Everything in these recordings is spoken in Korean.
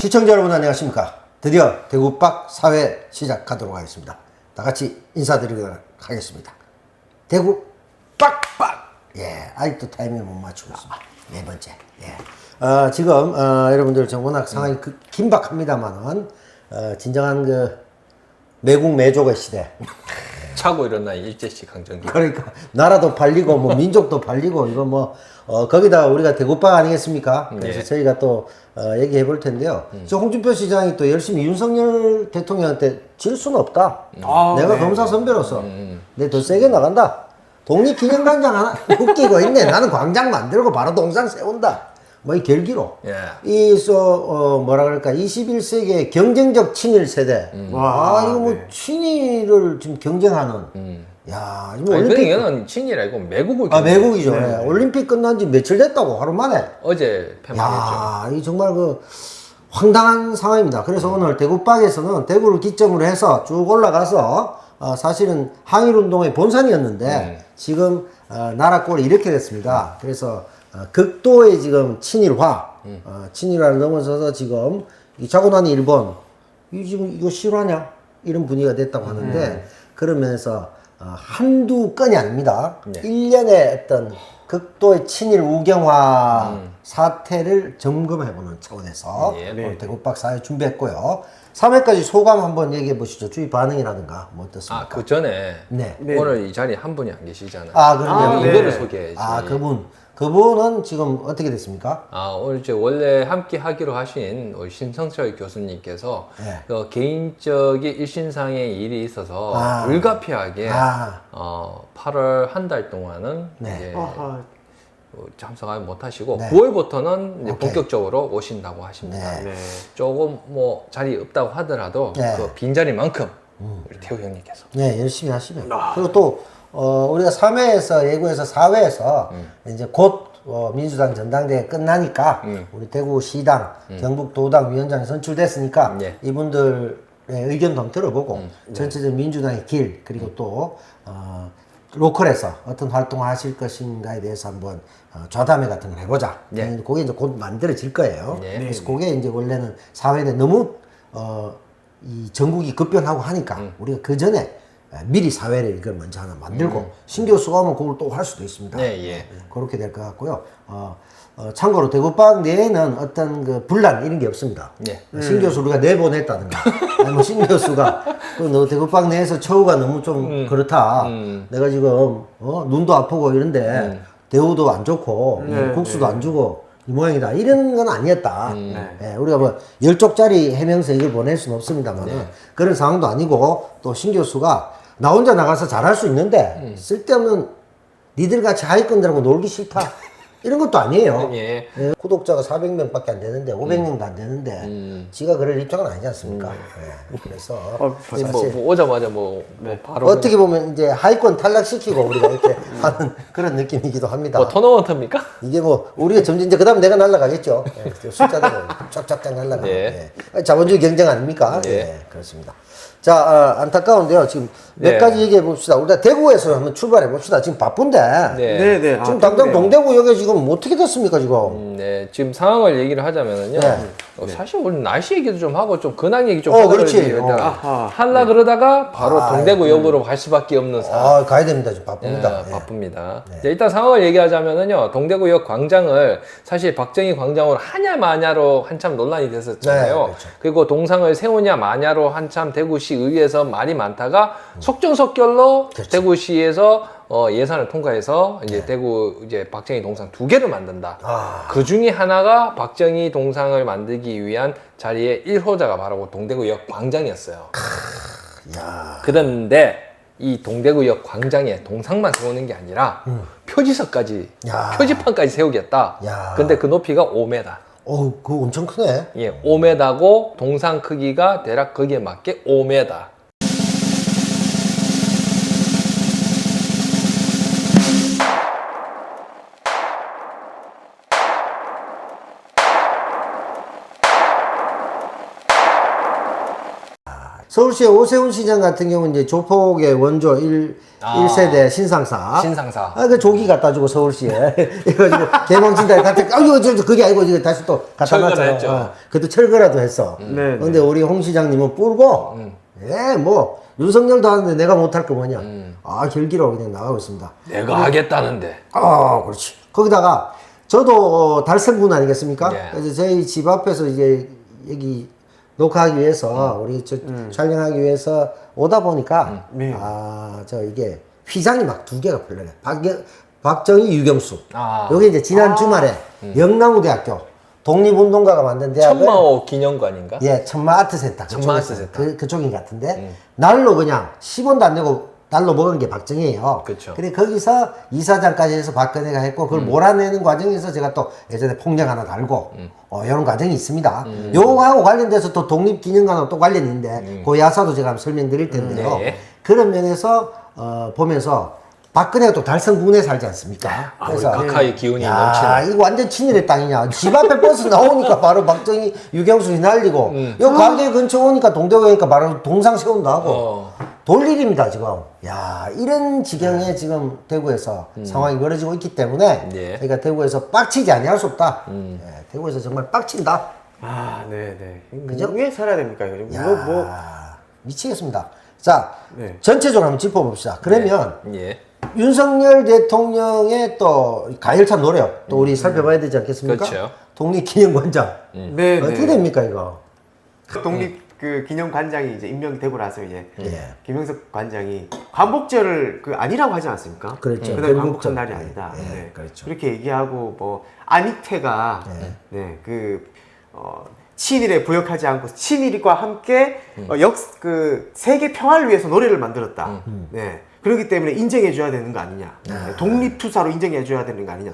시청자 여러분 안녕하십니까. 드디어 대구박 사회 시작하도록 하겠습니다. 다 같이 인사드리도록 하겠습니다. 대구 빡빡. 예, 아직도 타이밍을 못 맞추고 있습니다. 네 번째. 예. 지금 여러분들 좀 워낙 상황이 긴박합니다만은 진정한 그 매국 매족의 시대. 차고 일어난 일제시 강점기. 그러니까 나라도 팔리고 뭐 민족도 팔리고 이거 뭐 거기다 우리가 대구박 아니겠습니까? 그래서 네. 저희가 또 얘기해 볼 텐데요. 저 홍준표 시장이 또 열심히 윤석열 대통령한테 질 수는 없다. 내가 검사 선배로서 내 더 세게 나간다. 독립기념광장 하나 웃기고 있네. 나는 광장 만들고 바로 동상 세운다. 뭐 이 결기로 예. 뭐라 그럴까 21세기의 경쟁적 친일 세대. 이거 뭐 친일을 지금 경쟁하는. 야, 이거 아니, 올림픽 이거는 친이라 이거 매국을. 매국이죠. 예. 올림픽 끝난 지 며칠 됐다고 하루 만에. 어제 폐막했죠. 야, 이 정말 그 황당한 상황입니다. 그래서 오늘 대구박에서는 대구를 기점으로 해서 쭉 올라가서 사실은 항일운동의 본산이었는데 지금 나라 꼴이 이렇게 됐습니다. 그래서 극도의 지금 친일화, 친일화를 넘어서서 지금 이 자고 난 일본, 이 지금 이거 실화냐? 이런 분위기가 됐다고 하는데 그런 면에서 한두 건이 아닙니다. 네. 1년의 어떤 극도의 친일 우경화 사태를 점검해보는 차원에서 오늘 대구박 사회 준비했고요. 3회까지 소감 한번 얘기해 보시죠. 주위 반응이라든가 뭐 어떻습니까? 그 전에 네. 오늘 이 자리에 한 분이 안 계시잖아요. 그럼요. 이거를 소개해야지. 그분은 지금 어떻게 됐습니까? 오늘 이제 원래 함께 하기로 하신 우리 신성철 교수님께서 네. 개인적인 일신상의 일이 있어서 불가피하게 8월 한 달 동안은 이제 참석하지 못하시고 9월부터는 이제 본격적으로 오신다고 하십니다. 조금 뭐 자리 없다고 하더라도 그 빈자리만큼 우리 태우 형님께서 열심히 하시면. 그리고 또 우리가 3회에서 예고해서 4회에서 이제 곧 민주당 전당대회 끝나니까 우리 대구시당 경북도당 위원장이 선출됐으니까 이분들의 의견도 한번 들어보고 전체적인 민주당의 길 그리고 또 로컬에서 어떤 활동을 하실 것인가에 대해서 한번 좌담회 같은 걸 해보자. 그게 이제 곧 만들어질 거예요. 그래서 그게 이제 원래는 사회에 너무 이 전국이 급변하고 하니까 우리가 그 전에 미리 사회를 이걸 먼저 하나 만들고 신교수가 오면 그걸 또 할 수도 있습니다. 그렇게 될 것 같고요. 참고로 대구박 내에는 어떤 그 분란 이런 게 없습니다. 신교수 우리가 내보냈다든가 아니면 신교수가 너 대구박 내에서 처우가 너무 좀 그렇다. 내가 지금 눈도 아프고 이런데 대우도 안 좋고 국수도 안 주고 이 모양이다. 이런 건 아니었다. 우리가 뭐 10쪽짜리 해명서 이걸 보낼 수는 없습니다만 그런 상황도 아니고 또 신 교수가 나 혼자 나가서 잘할 수 있는데 쓸데없는 니들 같이 하위권들하고 놀기 싫다. 이런 것도 아니에요. 구독자가 400명밖에 안 되는데 500명도 안 되는데 지가 그럴 입장은 아니지 않습니까? 그래서 뭐 오자마자 바로 어떻게 보면 이제 하위권 탈락시키고 우리가 이렇게 하는 그런 느낌이기도 합니다. 뭐 토너먼트입니까? 이게 뭐 우리가 점점 이제 그다음 내가 날아가겠죠. 숫자대로 쫙쫙쫙 날아가고. 자본주의 경쟁 아닙니까? 그렇습니다. 자, 안타까운데요. 지금 몇 가지 얘기해 봅시다. 우리가 대구에서 한번 출발해 봅시다. 지금 바쁜데. 지금 당장 동대구역에 지금 어떻게 됐습니까, 지금? 지금 상황을 얘기를 하자면은요. 사실 오늘 날씨 얘기도 좀 하고 좀 근황 얘기 좀 그렇지. 할라 그러다가 바로 동대구역으로 갈 수밖에 없는 상황. 가야 됩니다. 지금 바쁩니다. 바쁩니다. 일단 상황을 얘기하자면은요. 동대구역 광장을 사실 박정희 광장으로 하냐 마냐로 한참 논란이 됐었잖아요. 그렇죠. 그리고 동상을 세우냐 마냐로 한참 대구시 의회에서 말이 많다가 속전속결로 대구시에서 예산을 통과해서 이제 대구 이제 박정희 동상 2개를 만든다. 그 중에 하나가 박정희 동상을 만들기 위한 자리의 1호자가 바로 동대구역 광장이었어요. 그런데 이 동대구역 광장에 동상만 세우는 게 아니라 표지석까지, 표지판까지 세우겠다. 근데 그 높이가 5m. 그거 엄청 크네. 5m고 동상 크기가 대략 거기에 맞게 5m. 서울시의 오세훈 시장 같은 경우는 이제 조폭의 원조 1세대 신상사. 신상사. 그 조기 갖다 주고 서울시에. 이거 지금 개망친다. 이거 그게 아니고 이거 다시 또 갖다 놨잖아. 그래도 철거라도 했어. 근데 우리 홍 시장님은 뿔고, 예, 뭐, 윤석열도 하는데 내가 못할 거 뭐냐. 결기로 그냥 나가고 있습니다. 내가 하겠다는데. 그렇지. 거기다가 저도 달성군 아니겠습니까? 예. 그래서 저희 집 앞에서 이제 여기 녹화하기 위해서 우리 촬영하기 위해서 오다 보니까 이게 휘장이 막 2개가 풀려요. 박정희, 유경수. 여기 이제 지난 주말에 영남우대학교 독립운동가가 만든 대학을 천마호 기념관인가? 예, 천마아트센터. 천마아트센터. 그쪽인 것 같은데 날로 그냥 10원도 안 내고 날로 먹은 게 박정희예요. 그렇죠. 그래 거기서 이사장까지 해서 박근혜가 했고 그걸 몰아내는 과정에서 제가 또 예전에 폭력 하나 달고 이런 과정이 있습니다. 요거하고 관련돼서 또 독립기념관하고 또 관련이 있는데 그 야사도 제가 한번 설명드릴 텐데요. 네. 그런 면에서 보면서 박근혜가 또 달성군에 살지 않습니까? 그래서 각하의 기운이 넘치는. 이거 완전 친일의 땅이냐. 집 앞에 버스 나오니까 바로 박정희, 유경수 휘날리고 요 가게 근처 오니까 동대구 오니까 바로 동상 세운다 하고 돌일입니다 지금. 야, 이런 지경에 지금 대구에서 상황이 벌어지고 있기 때문에 그러니까 대구에서 빡치지 아니할 수 없다. 예, 대구에서 정말 빡친다. 네네. 그죠? 왜 살아야 됩니까? 이거 미치겠습니다. 자, 전체적으로 한번 짚어봅시다. 그러면 윤석열 대통령의 또 가열찬 노력 또 우리 살펴봐야 되지 않겠습니까? 그렇죠. 독립기념관장. 어떻게 됩니까 이거? 독립 그 기념관장이 이제 임명이 되고 나서 이제 김영석 관장이 광복절을 아니라고 하지 않습니까? 그렇죠. 그날 광복절 날이 아니다. 그렇죠. 그렇게 얘기하고 뭐 안익태가 친일에 부역하지 않고 친일과 함께 세계 평화를 위해서 노래를 만들었다. 그렇기 때문에 인정해줘야 되는 거 아니냐. 독립투사로 인정해줘야 되는 거 아니냐.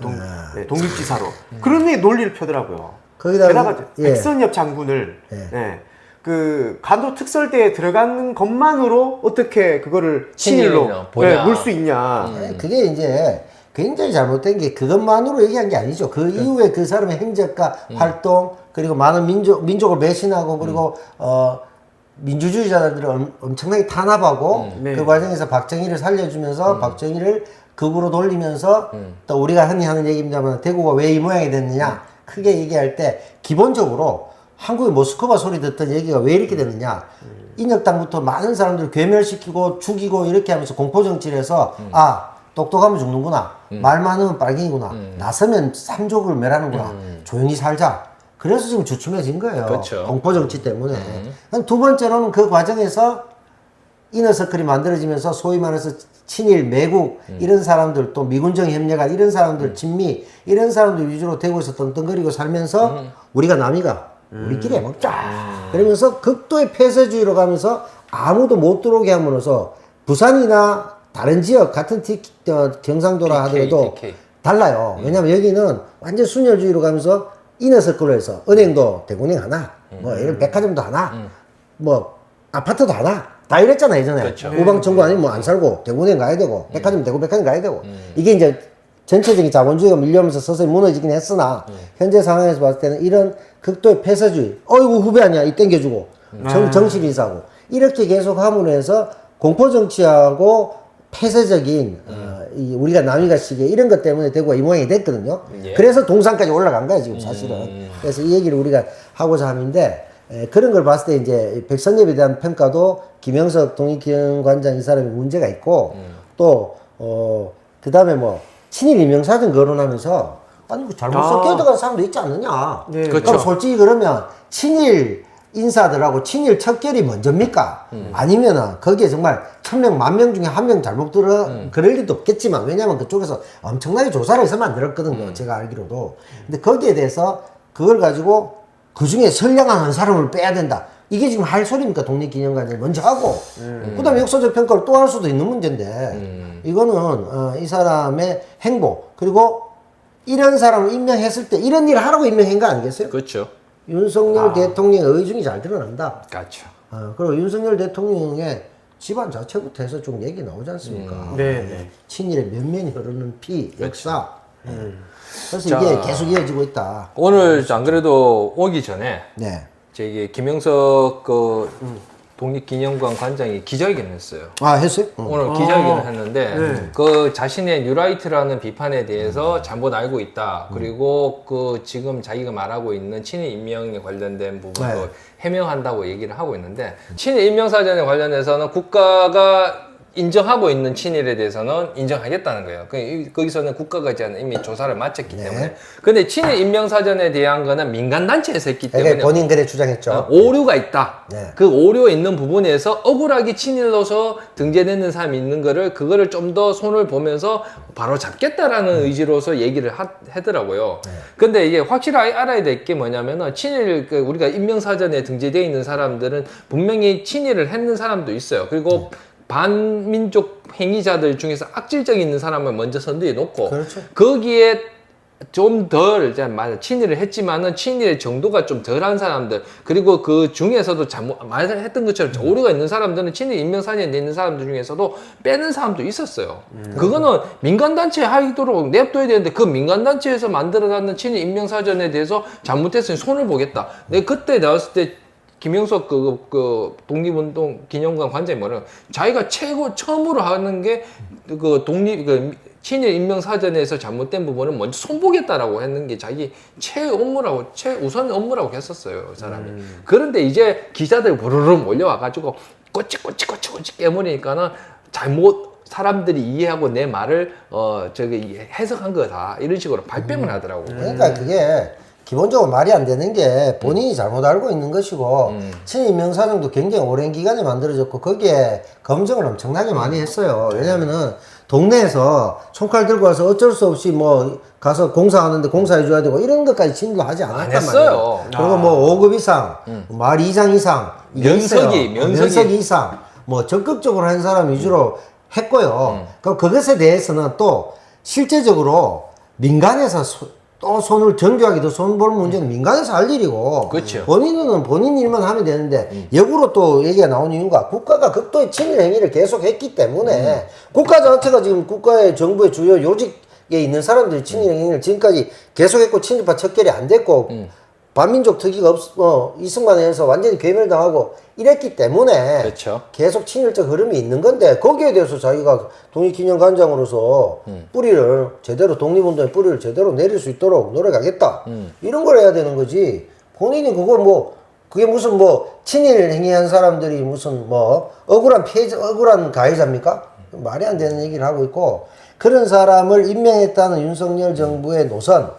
독립지사로. 그런 류의 논리를 펴더라고요. 게다가 백선엽 장군을 그 간도 특설대에 들어가는 것만으로 어떻게 그거를 친일로 물 수 있냐. 그게 이제 굉장히 잘못된 게 그것만으로 얘기한 게 아니죠. 그 이후에 그 사람의 행적과 활동 그리고 많은 민족을 배신하고 그리고 민주주의자들을 엄청나게 탄압하고 그 과정에서 박정희를 살려주면서 박정희를 극으로 돌리면서 또 우리가 흔히 하는 얘기입니다만 대구가 왜 이 모양이 됐느냐 크게 얘기할 때 기본적으로 한국의 모스크바 소리 듣던 얘기가 왜 이렇게 됐느냐 인혁당부터 많은 사람들을 괴멸시키고 죽이고 이렇게 하면서 공포정치를 해서 똑똑하면 죽는구나 말 많으면 빨갱이구나 나서면 삼족을 멸하는구나 조용히 살자 그래서 지금 주춤해진 거예요. 그렇죠. 공포정치 때문에. 두 번째로는 그 과정에서 이너서클이 만들어지면서 소위 말해서 친일, 매국 이런 사람들 또 미군정 협력한 이런 사람들 친미 이런 사람들 위주로 대구에서 떵떵거리고 살면서 우리가 남이가 우리끼리 해먹자. 그러면서 극도의 폐쇄주의로 가면서 아무도 못 들어오게 함으로써 부산이나 다른 지역 같은 경상도라 하더라도 달라요. 왜냐면 여기는 완전 순혈주의로 가면서 이너서클로 해서 은행도 대구은행 하나, 뭐 이런 백화점도 하나, 뭐 아파트도 하나 다 이랬잖아 예전에. 그렇죠. 우방청구 아니면 뭐 안 살고 대구은행 가야 되고 백화점 대구 백화점 가야 되고 이게 이제 전체적인 자본주의가 밀려오면서 서서히 무너지긴 했으나 현재 상황에서 봤을 때는 이런 극도의 폐쇄주의, 어이구 후배 아니야 이 땡겨주고 정식 인사하고 이렇게 계속 함으로 해서 공포정치하고 폐쇄적인 우리가 남이가시기에 이런 것 때문에 대구가 이 모양이 됐거든요. 그래서 동산까지 올라간 거야 지금 사실은. 그래서 이 얘기를 우리가 하고자 하는데 그런 걸 봤을 때 이제 백선엽에 대한 평가도 김영석 독립기념관장 이 사람이 문제가 있고 또 그 다음에 뭐 친일 임명사전 거론하면서 아니 뭐 잘못 섞여 들어간 사람도 있지 않느냐. 그렇죠. 그럼 솔직히 그러면 친일 인사들하고 친일 척결이 먼저입니까? 아니면은 거기에 정말 1000명, 10,000명 중에 한 명 잘못 그럴 리도 없겠지만 왜냐면 그쪽에서 엄청나게 조사를 해서 만들었거든요. 제가 알기로도. 근데 거기에 대해서 그걸 가지고 그 중에 선량한 한 사람을 빼야 된다. 이게 지금 할 소리입니까? 독립기념관을 먼저 하고 그 다음에 역사적 평가를 또 할 수도 있는 문제인데 이거는 이 사람의 행보 그리고 이런 사람을 임명했을 때 이런 일을 하라고 임명한 거 아니겠어요? 그렇죠. 윤석열 대통령의 의중이 잘 드러난다. 그렇죠. 그리고 윤석열 대통령의 집안 자체부터 해서 좀 얘기 나오지 않습니까? 친일의 면면이 흐르는 피, 역사. 그래서 이게 계속 이어지고 있다. 오늘 안 그래도 오기 전에 네. 저기 김영석 그 독립기념관 관장이 기자회견을 했어요. 아, 했어요? 오늘 기자회견을 했는데 그 자신의 뉴라이트라는 비판에 대해서 잘못 알고 있다. 그리고 그 지금 자기가 말하고 있는 친일 인명에 관련된 부분도 해명한다고 얘기를 하고 있는데 친일 인명사전에 관련해서는 국가가 인정하고 있는 친일에 대해서는 인정하겠다는 거예요. 거기서는 국가가 이제 이미 조사를 마쳤기 때문에. 근데 친일 인명사전에 대한 거는 민간단체에서 했기 때문에 본인 그래 주장했죠. 오류가 있다. 네. 그 오류가 있는 부분에서 억울하게 친일로서 등재되는 사람이 있는 거를 그거를 좀 더 손을 보면서 바로 잡겠다라는 의지로서 얘기를 하더라고요. 근데 이게 확실히 알아야 될 게 뭐냐면은 친일 우리가 인명사전에 등재되어 있는 사람들은 분명히 친일을 했는 사람도 있어요. 그리고 반민족 행위자들 중에서 악질적인 있는 사람을 먼저 선두에 놓고 그렇죠. 거기에 좀 덜 친일을 했지만은 친일의 정도가 좀 덜한 사람들 그리고 그 중에서도 말했던 것처럼 오류가 있는 사람들은 친일 인명사전에 있는 사람들 중에서도 빼는 사람도 있었어요. 그거는 민간단체에 하도록 냅둬야 되는데 그 민간단체에서 만들어놨는 친일 인명사전에 대해서 잘못했으니 손을 보겠다. 내가 그때 나왔을 때 김영석 그 독립운동 기념관 관장이 뭐라 자기가 처음으로 하는 게 그 친일 인명사전에서 잘못된 부분은 먼저 손보겠다라고 했는 게 자기 최우선 업무라고 했었어요, 그 사람이. 그런데 이제 기자들 부르르 몰려와가지고 꼬치꼬치 깨물으니까는 사람들이 이해하고 내 말을 해석한 거다 이런 식으로 발뺌을 하더라고. 그러니까 그게 기본적으로 말이 안 되는 게 본인이 잘못 알고 있는 것이고 친일 인명사전도 굉장히 오랜 기간에 만들어졌고 거기에 검증을 엄청나게 많이 했어요. 왜냐면은 동네에서 총칼 들고 와서 어쩔 수 없이 뭐 가서 공사하는데 공사해줘야 되고 이런 것까지 친일로 하지 않았단 말이에요. 그리고 뭐 5급 이상, 말 2장 이상, 면석이 이상, 뭐 적극적으로 한 사람 위주로 했고요. 그것에 대해서는 또 실제적으로 민간에서 또 손을 정교하게 더 손 볼 문제는 민간에서 할 일이고 그렇죠. 본인은 본인 일만 하면 되는데 역으로 또 얘기가 나오는 이유가 국가가 극도의 친일 행위를 계속 했기 때문에 국가 자체가 지금 국가의 정부의 주요 요직에 있는 사람들이 친일 행위를 지금까지 계속했고 친일파 척결이 안 됐고 반민족 특위가 이승만에 의해서 완전히 괴멸당하고 이랬기 때문에 그렇죠. 계속 친일적 흐름이 있는 건데 거기에 대해서 자기가 독립기념관장으로서 뿌리를 제대로 독립운동의 뿌리를 제대로 내릴 수 있도록 노력하겠다 이런 걸 해야 되는 거지. 본인이 그걸 그게 무슨 친일 행위한 사람들이 무슨 억울한 가해자입니까? 말이 안 되는 얘기를 하고 있고 그런 사람을 임명했다는 윤석열 정부의 노선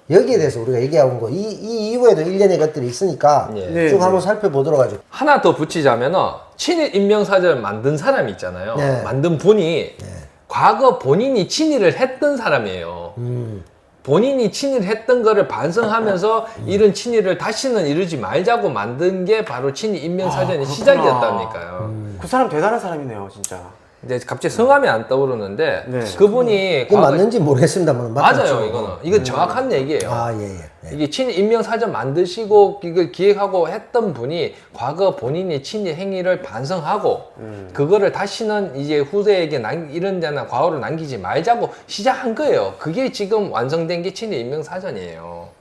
여기에 대해서 우리가 얘기하고 이 이후에도 일련의 것들이 있으니까 쭉 한번 살펴보도록 하죠. 하나 더 붙이자면은 친일 인명사전을 만든 사람이 있잖아요. 만든 분이 과거 본인이 친일을 했던 사람이에요. 본인이 친일했던 거를 반성하면서 이런 친일을 다시는 이루지 말자고 만든 게 바로 친일 인명사전의 시작이었다니까요. 그 사람 대단한 사람이네요, 진짜. 이제 갑자기 성함이 안 떠오르는데 그분이 그게 맞는지 모르겠습니다만 맞아요. 이건 정확한 얘기예요. 이게 친일 인명사전 만드시고 이걸 기획하고 했던 분이 과거 본인이 친일 행위를 반성하고 그거를 다시는 이제 후세에게 이런 데나 과오를 남기지 말자고 시작한 거예요. 그게 지금 완성된 게 친일 인명사전이에요.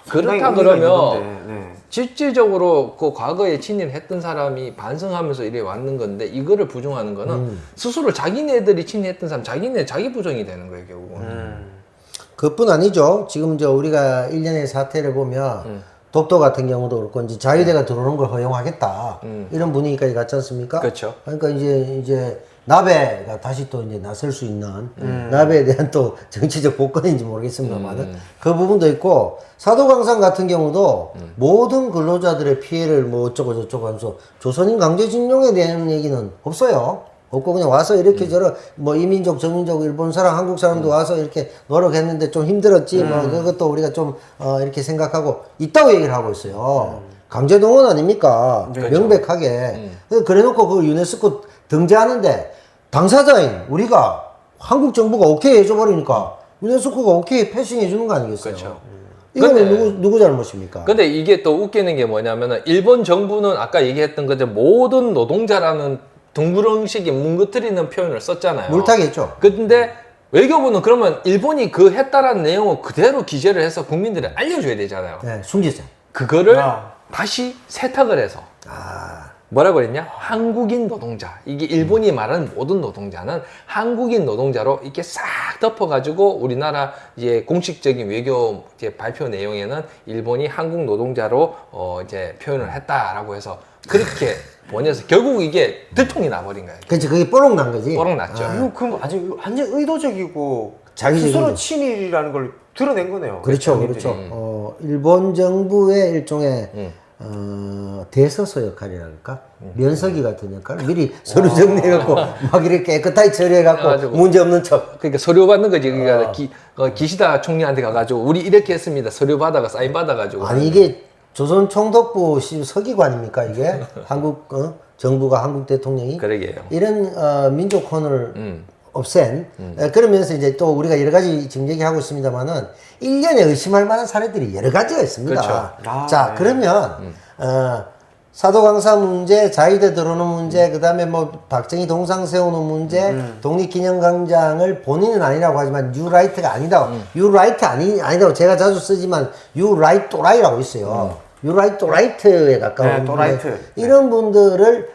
그렇다 그러면 실질적으로 그 과거에 친일했던 사람이 반성하면서 이래 왔는 건데 이거를 부정하는 거는 스스로 자기네들이 친일했던 사람 자기 부정이 되는 거예요, 결국은. 그뿐 아니죠. 지금 우리가 일련의 사태를 보면 독도 같은 경우도 그렇고 이제 자유대가 들어오는 걸 허용하겠다 이런 분위기까지 갔지 않습니까? 그렇죠. 그러니까 이제 나베가 다시 또 이제 나설 수 있는 나베에 대한 또 정치적 복권인지 모르겠습니다만은 그 부분도 있고 사도광산 같은 경우도 모든 근로자들의 피해를 어쩌고 저쩌고 하면서 조선인 강제징용에 대한 얘기는 없어요. 없고 그냥 와서 이렇게 이민족, 저민족, 일본 사람, 한국 사람도 와서 이렇게 노력했는데 좀 힘들었지 그것도 우리가 좀 이렇게 생각하고 있다고 얘기를 하고 있어요. 강제동원 아닙니까? 명백하게. 그래놓고 그 유네스코 등재하는데 당사자인 우리가 한국 정부가 오케이 해줘버리니까 유네스코가 오케이 패싱해주는 거 아니겠어요? 그렇죠. 이거는 누구 잘못입니까? 근데 이게 또 웃기는 게 뭐냐면은 일본 정부는 아까 얘기했던 것처럼 모든 노동자라는 둥그렁식이 뭉그트리는 표현을 썼잖아요. 물타기했죠. 근데 외교부는 그러면 일본이 그 했다라는 내용을 그대로 기재를 해서 국민들에 알려줘야 되잖아요. 숨기자. 그거를 다시 세탁을 해서 뭐라고 그랬냐? 한국인 노동자. 이게 일본이 말하는 모든 노동자는 한국인 노동자로 이렇게 싹 덮어가지고 우리나라 이제 공식적인 외교 이제 발표 내용에는 일본이 한국 노동자로 이제 표현을 했다라고 해서 그렇게 번역해서 결국 이게 들통이 나버린 거예요. 그렇지, 그게 뽀록 난 거지. 뽀록 났죠. 이거 그럼 완전 의도적이고 자기적인 스스로 거지. 친일이라는 걸 드러낸 거네요. 그렇죠, 자기들이. 그렇죠. 일본 정부의 일종의 대서서 역할이랄까? 면서기 같은 역할? 미리 서류 정리해갖고 막 이렇게 깨끗하게 처리해갖고 그래가지고. 문제 없는 척. 그러니까 서류 받는 거지. 그러니까 기시다 총리한테 가가지고 우리 이렇게 했습니다. 서류 받아가 사인 받아가지고. 아니, 이게 조선 총독부 서기관입니까, 이게? 한국, 정부가 한국 대통령이? 그러게요. 이런, 민족혼을 없앤, 그러면서 이제 또 우리가 여러 가지 지금 얘기하고 있습니다만은, 1년에 의심할 만한 사례들이 여러 가지가 있습니다. 그렇죠. 자, 그러면, 사도강사 문제, 자유대 들어오는 문제, 그 다음에 뭐, 박정희 동상 세우는 문제, 독립기념광장을 본인은 아니라고 하지만, 유라이트가 아니다. 유라이트 아니다고 제가 자주 쓰지만, 유라이트 또라이라고 있어요. 유라이트 또라이트에 가까운. 네, 또라이트. 이런 분들을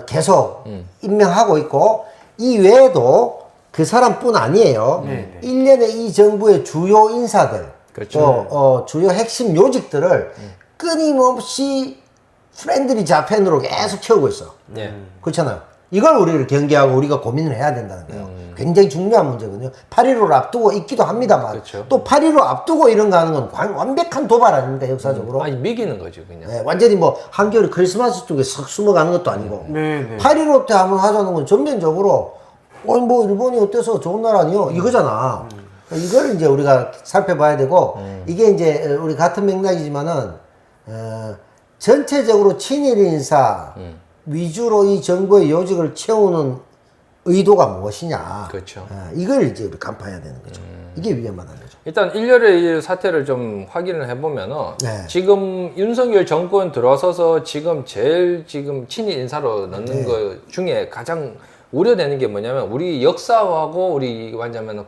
계속 임명하고 있고, 이 외에도 그 사람뿐 아니에요. 1년에 이 정부의 주요 인사들, 그렇죠. 또 주요 핵심 요직들을 끊임없이 프렌들리 자펜으로 계속 채우고 있어. 예. 그렇잖아요. 이걸 우리를 경계하고 우리가 고민을 해야 된다는 거예요. 굉장히 중요한 문제거든요. 8.15를 앞두고 있기도 합니다만, 그렇죠. 또 8.15 앞두고 이런 거 하는 건 완벽한 도발 아닙니까, 역사적으로? 아니 미기는 거죠 그냥. 네, 완전히 뭐 한겨울 크리스마스 쪽에 싹 숨어가는 것도 아니고. 네. 8.15 때 한번 하자는 건 전면적으로 뭐 일본이 어때서 좋은 나라 아니요 이거잖아. 이걸 이제 우리가 살펴봐야 되고 이게 이제 우리 같은 맥락이지만은 전체적으로 친일 인사 위주로 이 정부의 요직을 채우는 의도가 무엇이냐. 그렇죠. 이걸 이제 우리 간파해야 되는 거죠. 이게 위험하다는 거죠. 일단 일렬의 이 사태를 좀 확인을 해보면은 네. 지금 윤석열 정권 들어서서 지금 제일 지금 친일 인사로 넣는 거 중에 가장 우려되는 게 뭐냐면 우리 역사하고 우리 완전하면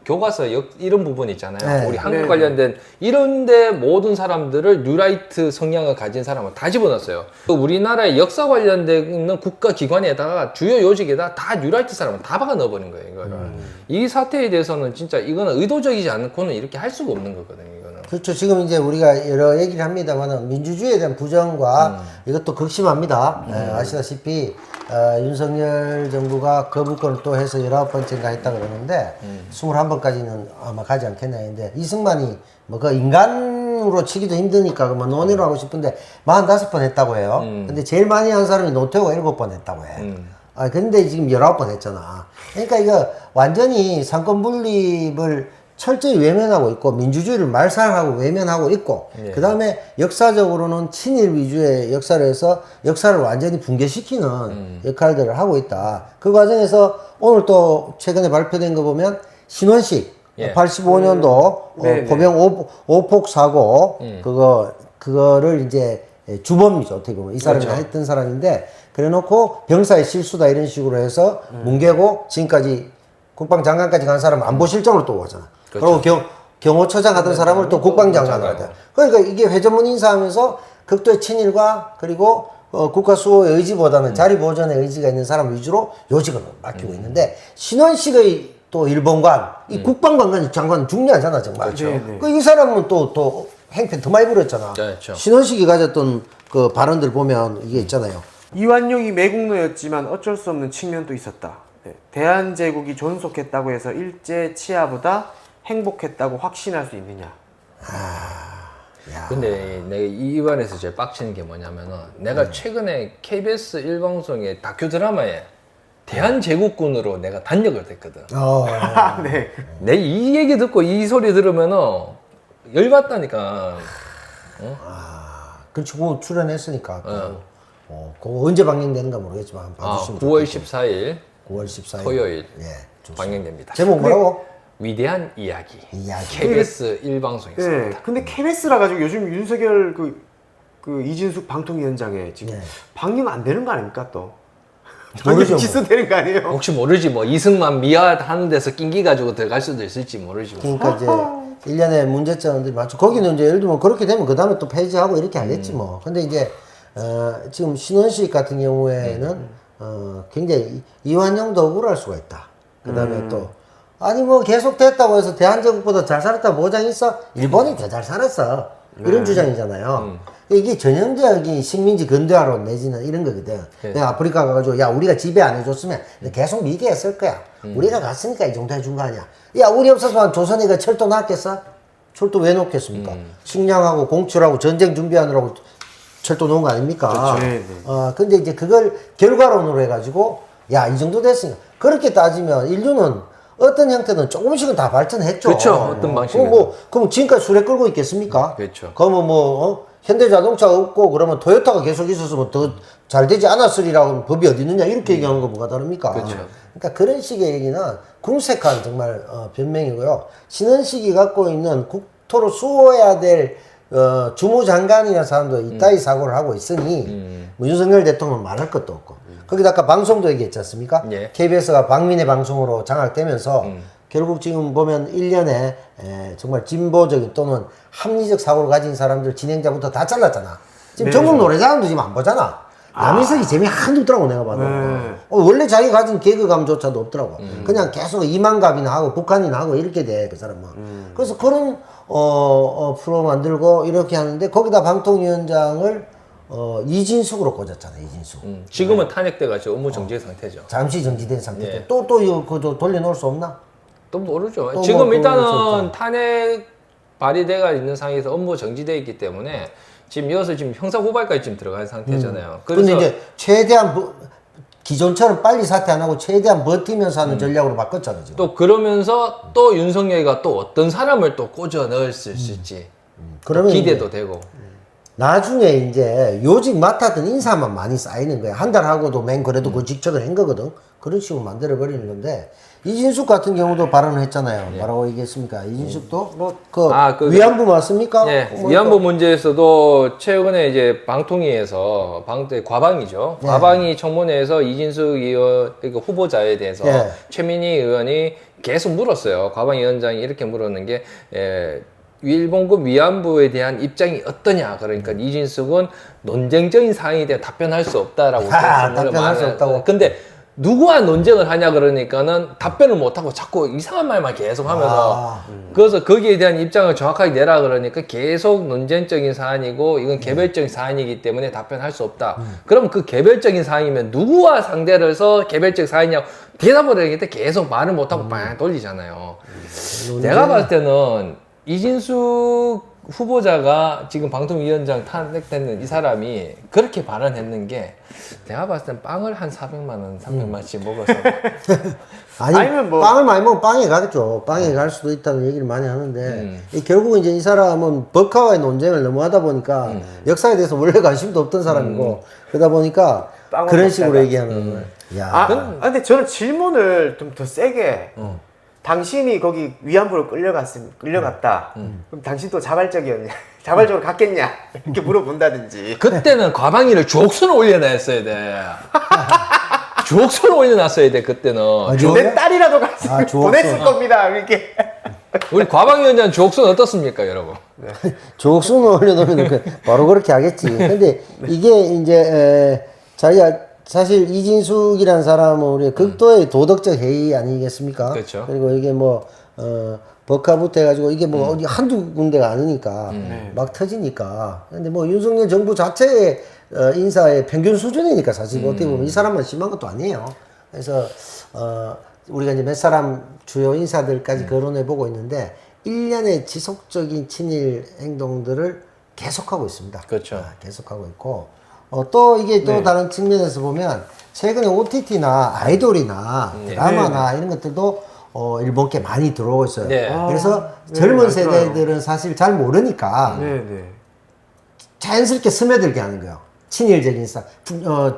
교과서 이런 부분 있잖아요. 네. 우리 한국 네. 관련된 이런데 모든 사람들을 뉴라이트 성향을 가진 사람을 다 집어넣었어요. 우리나라의 역사 관련된 국가기관에다가 주요 요직에다 다 뉴라이트 사람을 다 박아 넣어버린 거예요. 이거를. 이 사태에 대해서는 진짜 이거는 의도적이지 않고는 이렇게 할 수가 없는 거거든요. 이거는. 그렇죠. 지금 이제 우리가 여러 얘기를 합니다만 민주주의에 대한 부정과 이것도 극심합니다. 아시다시피 윤석열 정부가 거부권을 또 해서 19번째인가 했다 그러는데 21번까지는 아마 가지 않겠나 했는데 이승만이 뭐 그 인간으로 치기도 힘드니까 뭐 논의를 하고 싶은데 45번 했다고 해요. 근데 제일 많이 한 사람이 노태우가 7번 했다고 해. 근데 지금 19번 했잖아. 그러니까 이거 완전히 상권 분립을 철저히 외면하고 있고 민주주의를 말살하고 외면하고 있고 그 다음에 역사적으로는 친일 위주의 역사를 해서 역사를 완전히 붕괴시키는 역할들을 하고 있다. 그 과정에서 오늘 또 최근에 발표된 거 보면 신원식 85년도 포병 오폭 사고 그거를 이제 주범이죠. 어떻게 보면 이 사람이 그렇죠. 했던 사람인데 그래놓고 병사의 실수다 이런 식으로 해서 뭉개고 지금까지 국방장관까지 간 사람은 안보실장으로 또 오잖아. 그렇죠. 그리고 경호처장 하던 사람을 또 국방장관으로 하자. 그러니까 이게 회전문 인사하면서 극도의 친일과 그리고 국가 수호의 의지보다는 자리 보존의 의지가 있는 사람 위주로 요직을 맡기고 있는데 신원식의 또 일본관, 이 국방관관 장관은 중요하잖아 정말. 그렇죠. 이 사람은 또 행패 더 많이 부렸잖아. 그렇죠. 신원식이 가졌던 그 발언들 보면 이게 있잖아요. 이완용이 매국노였지만 어쩔 수 없는 측면도 있었다. 대한제국이 존속했다고 해서 일제 치하보다 행복했다고 확신할 수 있느냐. 근데 내가 이 관에서 제일 빡치는 게 뭐냐면은 내가 최근에 KBS 1방송의 다큐 드라마에 대한제국군으로 내가 단역을 했거든. 네. 내 이 얘기 듣고 이 소리 들으면은 열받다니까. 그렇지, 그거 출연했으니까. 그거 언제 방영되는가 모르겠지만 봐주시면 9월 14일 9월 14일 토요일 좋습니다. 방영됩니다. 제목 뭐라고? 위대한 이야기. 이야기. KBS 1방송에서. 네. 근데 KBS라 가지고 요즘 윤석열 그 이진숙 방통위원장에 지금 방영 안 되는 거 아닙니까 또? 모르죠, 뭐. 취소되는 거 아니에요? 혹시 모르지 뭐 이승만 미화 하는 데서 낑기 가지고 들어갈 수도 있을지 모르지 뭐. 그러니까 이제 1년에 문제점들이 많죠. 거기는 이제 예를 들면 그렇게 되면 그 다음에 또 폐지하고 이렇게 하겠지 뭐. 근데 이제 지금 신원식 같은 경우에는 굉장히 이완용도 억울할 수가 있다. 그 다음에 또 아니 뭐 계속 됐다고 해서 대한제국보다 잘 살았다 보장 있어? 일본이 더 잘 살았어. 이런 주장이잖아요. 이게 전형적인 식민지 근대화론 내지는 이런 거거든. 내가 아프리카 가가지고 야 우리가 지배 안 해줬으면 계속 미개 했을 거야. 우리가 갔으니까 이 정도 해준 거 아니야. 야 우리 없었으면 조선이 그 철도 놨겠어? 철도 왜 놓겠습니까? 식량하고 공출하고 전쟁 준비하느라고 철도 놓은 거 아닙니까? 그렇죠. 네, 네. 근데 이제 그걸 결과론으로 해가지고 야 이 정도 됐으니까 그렇게 따지면 인류는 어떤 형태는 조금씩은 다 발전했죠. 그렇죠. 어떤 방식이든. 그럼 지금까지 수레 끌고 있겠습니까? 그렇죠. 그러면 현대자동차가 없고 그러면 토요타가 계속 있었으면 더 잘 되지 않았으리라고 법이 어디 있느냐 이렇게 얘기하는 거 뭐가 다릅니까? 그렇죠. 그러니까 그런 식의 얘기는 궁색한 정말 변명이고요. 신원식이 갖고 있는 국토를 수호해야 될 주무장관이라는 사람도 이따위 사고를 하고 있으니 뭐 윤석열 대통령은 말할 것도 없고 거기다 아까 방송도 얘기했지 않습니까? 예. KBS가 박민의 방송으로 장악되면서 결국 지금 보면 1년에 정말 진보적인 또는 합리적 사고를 가진 사람들 진행자부터 다 잘랐잖아. 지금 네. 전국 노래자랑도 지금 안 보잖아. 남희석이 재미 하나도 없더라고 내가 봐도. 네. 원래 자기 가진 개그감조차도 없더라고. 그냥 계속 이만갑이나 하고 북한이나 하고 이렇게 돼 그 사람은. 그래서 그런 프로 만들고 이렇게 하는데 거기다 방통위원장을 이진숙으로 꽂았잖아. 이진숙. 지금은 탄핵돼가지고 업무 정지 상태죠. 잠시 정지된 상태죠. 네. 또 이거 돌려놓을 수 없나? 또 모르죠. 또 지금 뭐 일단은 탄핵 발의돼가 있는 상황에서 업무 정지돼 있기 때문에 지금 이어서 지금 형사 고발까지 지금 들어간 상태잖아요. 그런데 이제 최대한 기존처럼 빨리 사퇴 안 하고 최대한 버티면서 하는 전략으로 바꿨잖아요. 지금. 또 그러면서 또 윤석열이가 또 어떤 사람을 또 꽂아 넣을 수 있을지 그러면 기대도 되고. 나중에 이제 요직 맡았던 인사만 많이 쌓이는 거야. 한 달 하고도 맨 그래도 그 직책을 한 거거든. 그런 식으로 만들어버리는 건데 이진숙 같은 경우도 발언을 했잖아요. 뭐라고 얘기했습니까? 이진숙도 위안부 맞습니까? 예, 위안부 문제에서도 최근에 이제 방통위에서 과방이죠. 네. 과방위 청문회에서 이진숙 의원 그러니까 후보자에 대해서 네. 최민희 의원이 계속 물었어요. 과방위 원장이 이렇게 물었는 게 일본군 위안부에 대한 입장이 어떠냐. 그러니까 이진숙은 논쟁적인 사항에 대해 답변할 수 없다라고 답변할 수 없다고. 근데 누구와 논쟁을 하냐 그러니까는 답변을 못하고 자꾸 이상한 말만 계속 하면서 그래서 거기에 대한 입장을 정확하게 내라 그러니까 계속 논쟁적인 사안이고 이건 개별적인 사안이기 때문에 답변할 수 없다. 그럼 그 개별적인 사안이면 누구와 상대를 해서 개별적 사안이냐고 대답을 하는데 계속 말을 못하고 빵 돌리잖아요. 내가 봤을 때는 이진숙 후보자가 지금 방통위원장 탄핵되는 이 사람이 그렇게 발언했는 게 내가 봤을 땐 빵을 한 400만 원, 300만원씩 먹어서 아니면 뭐 빵을 많이 먹으면 빵에 가겠죠. 빵에 갈 수도 있다는 얘기를 많이 하는데 결국은 이제 이 사람은 법카와의 논쟁을 너무 하다 보니까 역사에 대해서 원래 관심도 없던 사람이고 그러다 보니까 그런 식으로 얘기하는 거예요. 야. 근데 저는 질문을 좀 더 세게 당신이 거기 위안부로 끌려갔다. 그럼 당신 또 자발적이었냐? 자발적으로 갔겠냐? 이렇게 물어본다든지. 그때는 과방위를 주옥순을 올려놨어야 돼. 주옥순을 올려놨어야 돼 그때는. 내 딸이라도 같이 보냈을 겁니다. 이렇게. 우리 과방위원장 주옥순 어떻습니까, 여러분? 주옥순을 올려놓으면 바로 그렇게 하겠지. 근데 이게 이제 자기가 사실 이진숙이라는 사람은 우리 극도의 도덕적 해이 아니겠습니까? 그렇죠. 그리고 이게 법카부터 해가지고 이게 어디 한두 군데가 아니니까 막 터지니까. 근데 윤석열 정부 자체의 인사의 평균 수준이니까 사실 어떻게 보면 이 사람만 심한 것도 아니에요. 그래서 우리가 이제 몇 사람 주요 인사들까지 거론해 보고 있는데 1년의 지속적인 친일 행동들을 계속하고 있습니다. 그렇죠. 계속하고 있고. 또 이게 또 다른 측면에서 보면 최근에 OTT나 아이돌이나 드라마나 이런 것들도 일본께 많이 들어오고 있어요. 네. 그래서 젊은 세대들은 사실 잘 모르니까 자연스럽게 스며들게 하는 거예요. 친일적인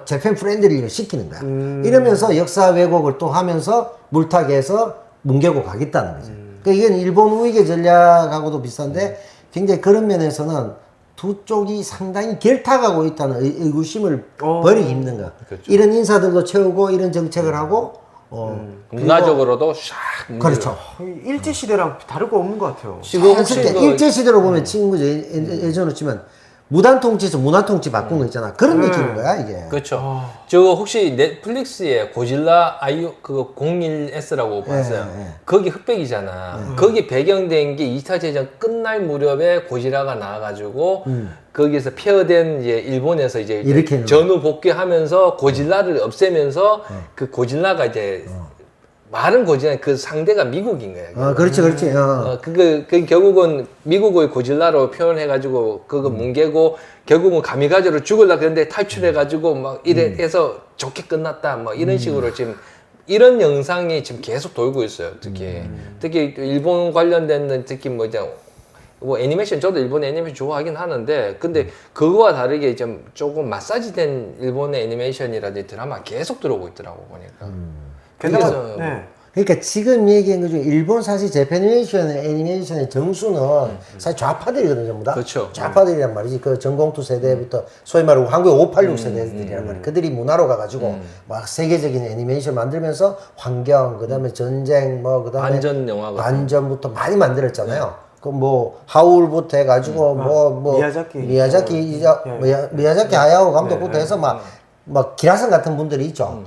재팬 프렌들리를 시키는 거야. 이러면서 역사 왜곡을 또 하면서 물타기해서 뭉개고 가겠다는 거죠. 그러니까 이건 일본 우익의 전략하고도 비슷한데 굉장히 그런 면에서는 두 쪽이 상당히 결탁하고 있다는 의구심을 버리기 힘든 거야. 그렇죠. 이런 인사들도 채우고 이런 정책을 하고 문화적으로도 샥 그렇죠. 일제시대랑 다를 거 없는 것 같아요. 지금 혹시 일제시대로 보면 친구죠. 예전으로 치면 무단 통치에서 문화 통치 바꾼 거 있잖아. 그런 느낌인 거야, 이게. 그렇죠. 저거 혹시 넷플릭스에 고질라 아이유 그거 01S라고 봤어요. 거기 흑백이잖아. 거기 배경된 게 2차 대전 끝날 무렵에 고질라가 나와가지고 거기서 폐허된 이제 일본에서 이제 이렇게 전후 복귀하면서 고질라를 없애면서 그 고질라가 이제 말은 고질라 그 상대가 미국인 거야. 그렇지, 그렇지. 그 결국은 미국의 고질라로 표현해가지고 그거 뭉개고 결국은 가미가제로 죽으려고 했는데 탈출해가지고 막 이래 해서 좋게 끝났다. 막 이런 식으로 지금 이런 영상이 지금 계속 돌고 있어요. 특히 일본 관련된 특히 뭐 이제 뭐 애니메이션 저도 일본 애니메이션 좋아하긴 하는데 근데 그거와 다르게 좀 조금 마사지된 일본의 애니메이션이라든지 드라마 계속 들어오고 있더라고 보니까. 게다가 그러니까 지금 얘기한 거 중에 일본 사실 애니메이션의 정수는 사실 좌파들이거든요, 전부 다. 그렇죠. 좌파들이란 말이지. 그 전공투 세대부터 소위 말하고 한국의 586 세대들이란 말이야. 그들이 문화로 가가지고 막 세계적인 애니메이션 만들면서 환경, 그다음에 전쟁, 뭐 그다음에 반전 영화 같은 반전부터 많이 만들었잖아요. 그 뭐 하울부터 해가지고 미야자키 하야오 감독부터 해서 막 기라상 같은 분들이 있죠.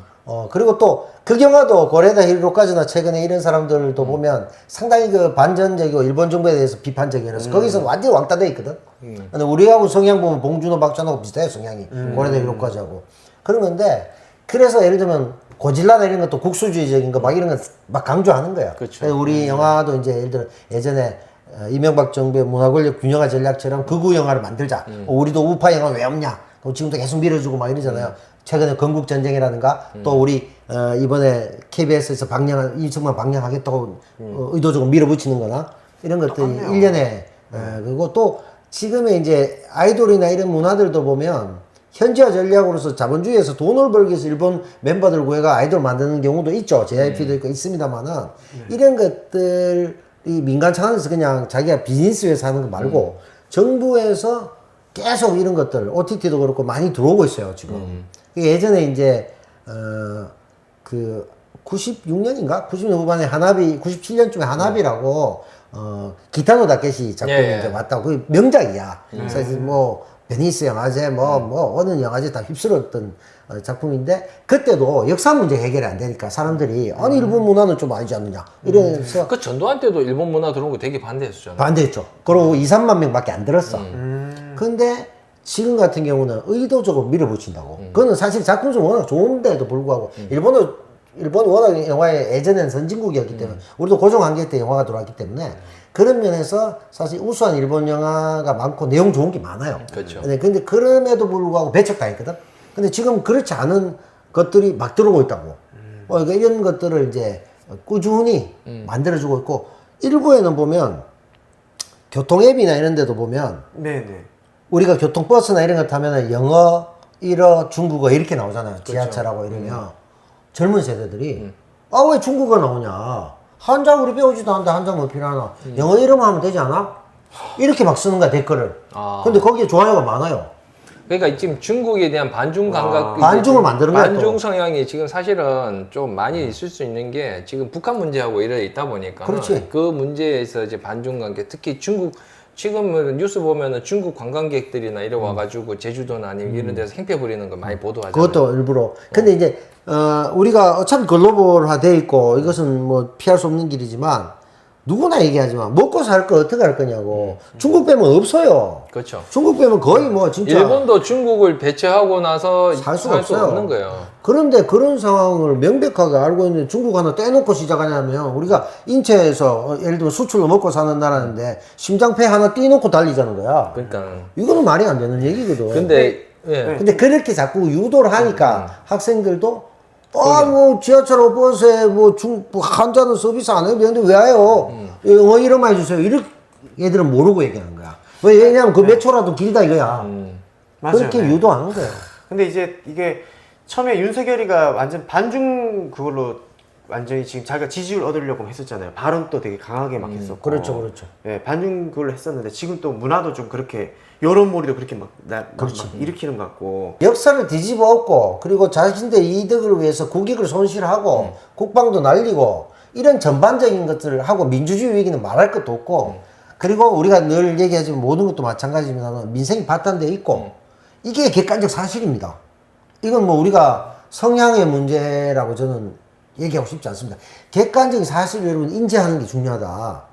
그리고 또 그 영화도 고레다 히로카즈나 최근에 이런 사람들도 보면 상당히 그 반전적이고 일본 정부에 대해서 비판적이라서 거기서 완전히 왕따 돼 있거든. 근데 우리하고 성향 보면 봉준호 박찬호하고 비슷해요, 성향이. 고레다 히로카즈하고. 그런 건데 그래서 예를 들면 고질라나 이런 것도 국수주의적인 거 막 이런 거 막 강조하는 거야. 그렇죠. 우리 영화도 이제 예를 들어 예전에 이명박 정부의 문화권력 균형화 전략처럼 극우 영화를 만들자. 우리도 우파 영화 왜 없냐? 그럼 지금도 계속 밀어주고 막 이러잖아요. 최근에 건국전쟁이라든가 또 우리 이번에 KBS에서 이승만 방영하겠다고 의도적으로 밀어붙이는 거나 이런 것들이 1년에 그리고 또 지금의 이제 아이돌이나 이런 문화들도 보면 현지화 전략으로서 자본주의에서 돈을 벌기 위해서 일본 멤버들 구해가 아이돌 만드는 경우도 있죠. JYP도 있고 있습니다만은 이런 것들이 민간 차원에서 그냥 자기가 비즈니스 위해서 하는 거 말고 정부에서 계속 이런 것들 OTT도 그렇고 많이 들어오고 있어요 지금. 예전에 이제 그 96년인가 90년 후반에 하나비 97년쯤에 하나비라고 기타노 다케시 작품이 이제 왔다고 그 명작이야. 그래서 뭐 베니스 영화제 뭐 어느 영화제 다 휩쓸었던 작품인데 그때도 역사 문제 해결이 안 되니까 사람들이 아니 일본 문화는 좀 아니지 않느냐 이래서 그 전두환 때도 일본 문화 들어온 거 되게 반대했었잖아요. 반대했죠. 그러고 2, 3만 명밖에 안 들었어. 근데 지금 같은 경우는 의도적으로 밀어붙인다고. 그거는 사실 작품은 워낙 좋은데도 불구하고 일본 워낙 영화의 예전에는 선진국이었기 때문에 우리도 고정관계 때 영화가 들어왔기 때문에 그런 면에서 사실 우수한 일본 영화가 많고 내용 좋은 게 많아요. 그렇죠. 근데 그럼에도 불구하고 배척당했거든. 근데 지금 그렇지 않은 것들이 막 들어오고 있다고. 그러니까 이런 것들을 이제 꾸준히 만들어주고 있고 일부에는 보면 교통 앱이나 이런 데도 보면 우리가 교통버스나 이런 거 타면은 영어, 일어, 중국어 이렇게 나오잖아요. 지하철하고 이러면 젊은 세대들이 아 왜 중국어 나오냐? 한자 우리 배우지도 않는데 한자 뭐 필요하나? 영어 이름 하면 되지 않아? 이렇게 막 쓰는 거야 댓글을. 근데 거기에 좋아요가 많아요. 그러니까 지금 중국에 대한 반중 감각, 반중을 만드는 거야. 반중 성향이 지금 사실은 좀 많이 있을 수 있는 게 지금 북한 문제하고 이래 있다 보니까 그렇지. 그 문제에서 이제 반중 관계, 특히 중국 지금은 뉴스 보면은 중국 관광객들이나 이래 와가지고 제주도나 아니면 이런 데서 행패 부리는 거 많이 보도하잖아요. 그것도 일부러. 근데 이제 우리가 어차피 글로벌화 돼 있고 이것은 뭐 피할 수 없는 길이지만 누구나 얘기하지만 먹고 살 거 어떻게 할 거냐고. 중국 빼면 없어요. 그렇죠. 중국 빼면 거의 뭐 진짜 일본도 중국을 배제하고 나서 살 수가 없어요. 없는 거예요. 그런데 그런 상황을 명백하게 알고 있는데 중국 하나 떼놓고 시작하냐면 우리가 인체에서 예를 들면 수출로 먹고 사는 나라인데 심장폐 하나 떼놓고 달리자는 거야. 그러니까 이거는 말이 안 되는 얘기거든. 근데 그렇게 자꾸 유도를 하니까 학생들도 뭐 지하철 버스에 뭐 한자는 서비스 안 해도 되는데 왜 와요? 영어 이름 해주세요. 이렇게 얘들은 모르고 얘기하는 거야. 왜냐면 그 몇 초라도 길다 이거야. 그렇게 유도하는 거예요. 근데 이제 이게 처음에 윤석열이가 완전 반중 그걸로 완전히 지금 자기가 지지율 얻으려고 했었잖아요. 발언도 되게 강하게 막 했었고. 그렇죠. 예, 반중 그걸로 했었는데 지금 또 문화도 좀 그렇게 여론몰이도 그렇게 막 일으키는 것 같고. 역사를 뒤집어 엎고 그리고 자신들의 이득을 위해서 국익을 손실하고 국방도 날리고 이런 전반적인 것들을 하고 민주주의 위기는 말할 것도 없고 그리고 우리가 늘 얘기하지만 모든 것도 마찬가지지만 민생이 바탕되어 있고 이게 객관적 사실입니다. 이건 뭐 우리가 성향의 문제라고 저는 얘기하고 싶지 않습니다. 객관적인 사실을 여러분 인지하는 게 중요하다.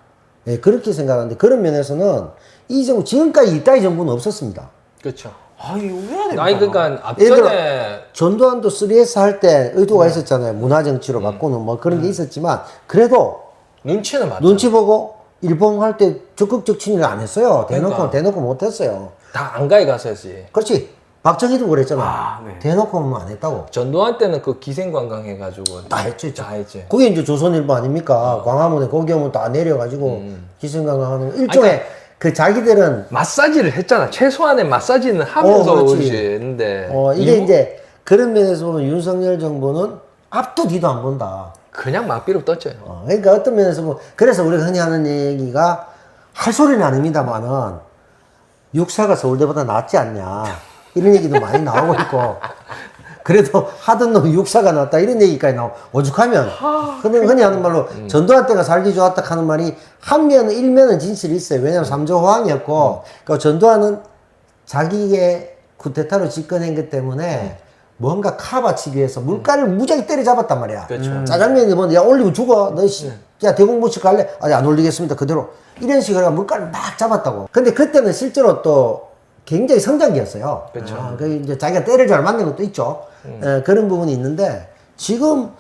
예, 그렇게 생각하는데 그런 면에서는 이 정부 지금까지 이따위 정부는 없었습니다. 그렇죠. 아니 왜 됩니까? 아니 그러니까 앞전에 전두환도 3S 할 때 의도가 있었잖아요. 문화정치로 바꾸는 뭐 그런 게 있었지만 그래도 눈치는 맞죠. 눈치 보고 일본 할 때 적극적 친일을 안 했어요. 그러니까. 대놓고 못 했어요. 다 안가에 갔어야지. 그렇지. 박정희도 그랬잖아. 아, 네. 대놓고는 안 했다고. 전두환 때는 그 기생관광 해가지고 다 했죠. 다 했지. 그게 이제 조선일보 아닙니까? 광화문에 거기 오면 다 내려가지고 기승강강하는 일종의 그 자기들은 마사지를 했잖아. 최소한의 마사지는 하면서 그렇지. 오지 했는데 이게 이제 그런 면에서 보면 윤석열 정부는 앞도 뒤도 안 본다. 그냥 막비로 떴죠. 그러니까 어떤 면에서 보면 그래서 우리가 흔히 하는 얘기가 할 소리는 아닙니다만은 육사가 서울대보다 낫지 않냐 이런 얘기도 많이 나오고 있고 그래도 하던 놈 육사가 낫다 이런 얘기까지 나오고 오죽하면 근데 흔히 하는 말로 전두환 때가 살기 좋았다 하는 말이 한 면은 일면은 진실이 있어요. 왜냐하면 삼조호황이었고 그러니까 전두환은 자기의 쿠데타로 집권한 것 때문에 뭔가 카바치기 위해서 물가를 무지하게 때려잡았단 말이야. 그렇죠. 짜장면이 뭐, 야, 올리고 죽어. 너, 야, 대공무식 갈래? 아니, 안 올리겠습니다. 그대로. 이런 식으로 물가를 막 잡았다고. 근데 그때는 실제로 또 굉장히 성장기였어요. 그렇죠. 그 이제 자기가 때를 잘 맞는 것도 있죠. 그런 부분이 있는데, 지금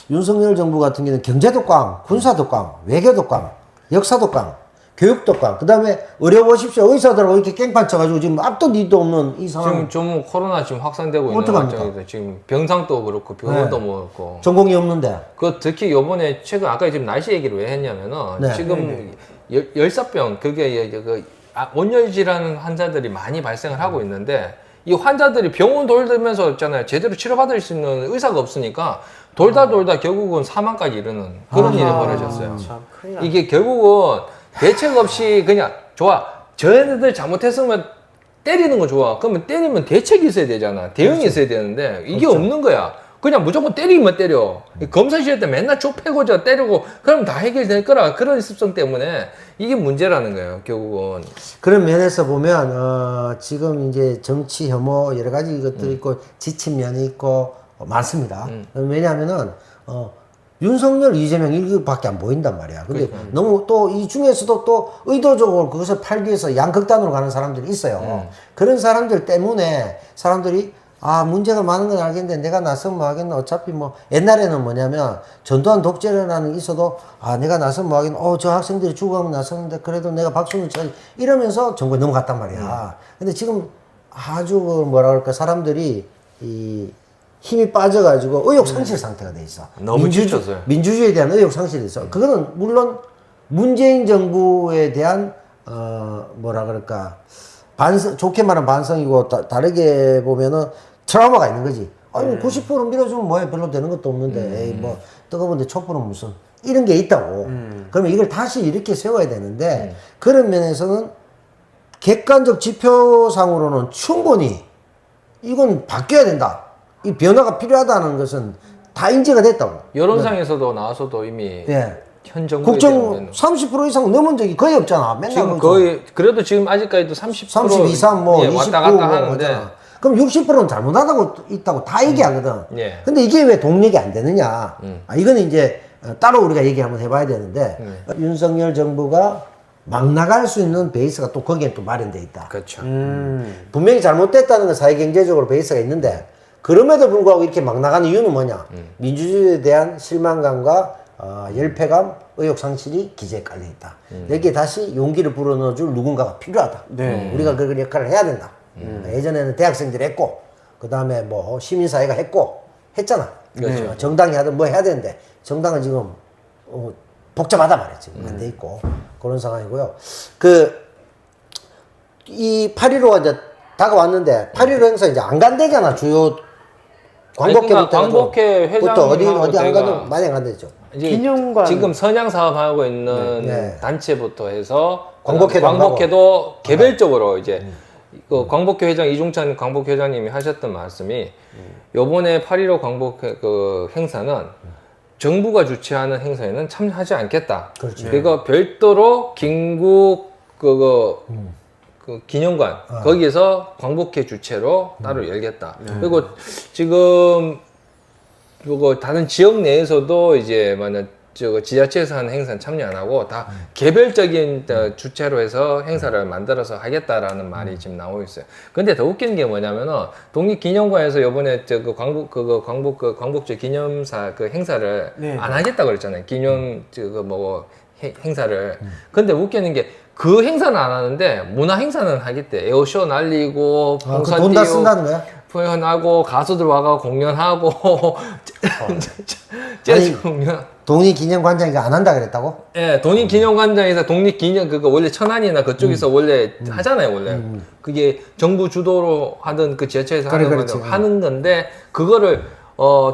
윤석열 정부 같은 경우는 경제도 꽝, 군사도 꽝, 외교도 꽝, 역사도 꽝, 교육도 꽝, 그 다음에 의료보십시오. 의사들하고 이렇게 깽판 쳐가지고 지금 앞도 뒤도 없는 이 상황. 지금 좀 코로나 지금 확산되고 있는 어떡합니까? 과정에서 지금 병상도 그렇고 병원도 네. 뭐 그렇고 전공이 없는데. 그 특히 요번에 최근 아까 지금 날씨 얘기를 왜 했냐면은 네. 지금 열사병 그게 온열 질환 환자들이 많이 발생을 하고 있는데 이 환자들이 병원 돌면서 있잖아요. 제대로 치료받을 수 있는 의사가 없으니까 돌다 결국은 사망까지 이르는 그런 일이 벌어졌어요. 참 큰일 났네. 이게 결국은 대책 없이 그냥 좋아. 저희들 잘못했으면 때리는 건 좋아. 그러면 때리면 대책이 있어야 되잖아. 대응이 있어야 되는데 이게 없는 거야. 그냥 무조건 때리기만 때려. 검사실 때 맨날 좁혀고자 때리고 그럼 다 해결될 거라. 그런 습성 때문에 이게 문제라는 거예요. 결국은. 그런 면에서 보면 지금 이제 정치 혐오 여러 가지 것들이 있고 지친 면이 있고 많습니다. 왜냐하면은 윤석열, 이재명 이렇게밖에 안 보인단 말이야. 근데 너무 또 이 중에서도 또 의도적으로 그것을 팔기 위해서 양극단으로 가는 사람들이 있어요. 그런 사람들 때문에 사람들이 문제가 많은 건 알겠는데 내가 나서면 뭐 하겠나. 어차피 뭐 옛날에는 뭐냐면 전두환 독재라는 게 있어도 내가 나서면 뭐 하겠나. 저 학생들이 죽어가면 나서는데 그래도 내가 박수는 쳐 이러면서 정부에 넘어갔단 말이야. 근데 지금 아주 뭐라 그럴까 사람들이 이 힘이 빠져가지고 의욕 상실 상태가 돼 있어. 너무 지쳤어요. 민주주의에 대한 의욕 상실이 있어. 그거는 물론 문재인 정부에 대한 뭐라 그럴까 반성, 좋게 말하면 반성이고 다르게 보면은 트라우마가 있는 거지. 아니 90% 밀어주면 뭐해 별로 되는 것도 없는데 에이, 뭐 뜨거운데 촛불은 무슨 이런 게 있다고. 그러면 이걸 다시 이렇게 세워야 되는데 그런 면에서는 객관적 지표상으로는 충분히 이건 바뀌어야 된다. 이 변화가 필요하다는 것은 다 인지가 됐다고. 여론상에서도 나와서도 이미 예. 현 정부에 국정 30% 이상 넘은 적이 거의 없잖아. 맨날 지금 거의 그래도 지금 아직까지도 30% 32, 뭐 예, 29 왔다 갔다 뭐 하는데 하잖아. 그럼 60%는 잘못하다고 있다고 다 얘기하거든. 예. 근데 이게 왜 동력이 안 되느냐? 이거는 이제 따로 우리가 얘기 한번 해봐야 되는데 윤석열 정부가 막 나갈 수 있는 베이스가 또 거기에 또 마련돼 있다. 그렇죠. 분명히 잘못됐다는 건 사회경제적으로 베이스가 있는데 그럼에도 불구하고 이렇게 막 나가는 이유는 뭐냐? 민주주의에 대한 실망감과 열패감, 의욕 상실이 기재에 깔려 있다. 여기에 다시 용기를 불어넣어줄 누군가가 필요하다. 네. 우리가 그 역할을 해야 된다. 예전에는 대학생들이 했고, 그 다음에 뭐 시민사회가 했잖아. 그렇죠. 정당이 하든 뭐 해야 되는데, 정당은 지금 복잡하다 말이야. 지금 안 돼 있고. 그런 상황이고요. 이 8.15가 이제 다가왔는데, 8.15 행사 이제 안 간대잖아. 주요 광복회부터. 광복회 어디 회장님하고 안 가도 많이 안 간대죠. 기념관 지금 선양 사업하고 있는 네. 단체부터 해서 광복회도 안 광복회도 개별적으로 이제 그 광복회 회장 이중찬 광복회 회장님이 하셨던 말씀이 요번에 8.15 광복회 그 행사는 정부가 주최하는 행사에는 참여하지 않겠다. 그렇죠. 그리고 별도로 긴급 그 기념관 거기에서 광복회 주최로 따로 열겠다. 그리고 지금 그거 다른 지역 내에서도 이제 만약 지자체에서 하는 행사는 참여 안 하고 다 개별적인 주체로 해서 행사를 만들어서 하겠다라는 말이 지금 나오고 있어요. 근데 더 웃기는 게 뭐냐면은 독립기념관에서 요번에 광복절 기념사 그 행사를 네. 안 하겠다고 그랬잖아요. 기념 행사를. 근데 웃기는 게 그 행사는 안 하는데 문화 행사는 하겠대. 에어쇼 날리고 풍선 돈 다 띄우고 쓴다는 거야? 공연하고 가수들 와가 공연하고 재즈 공연. 독립기념관장이가 안 한다 그랬다고? 예, 독립기념관장에서 독립기념 그거 원래 천안이나 그쪽에서 원래 하잖아요, 원래. 그게 정부 주도로 하던 그 지자체에서 그래, 하는 그렇지. 건데, 하는 건데 그거를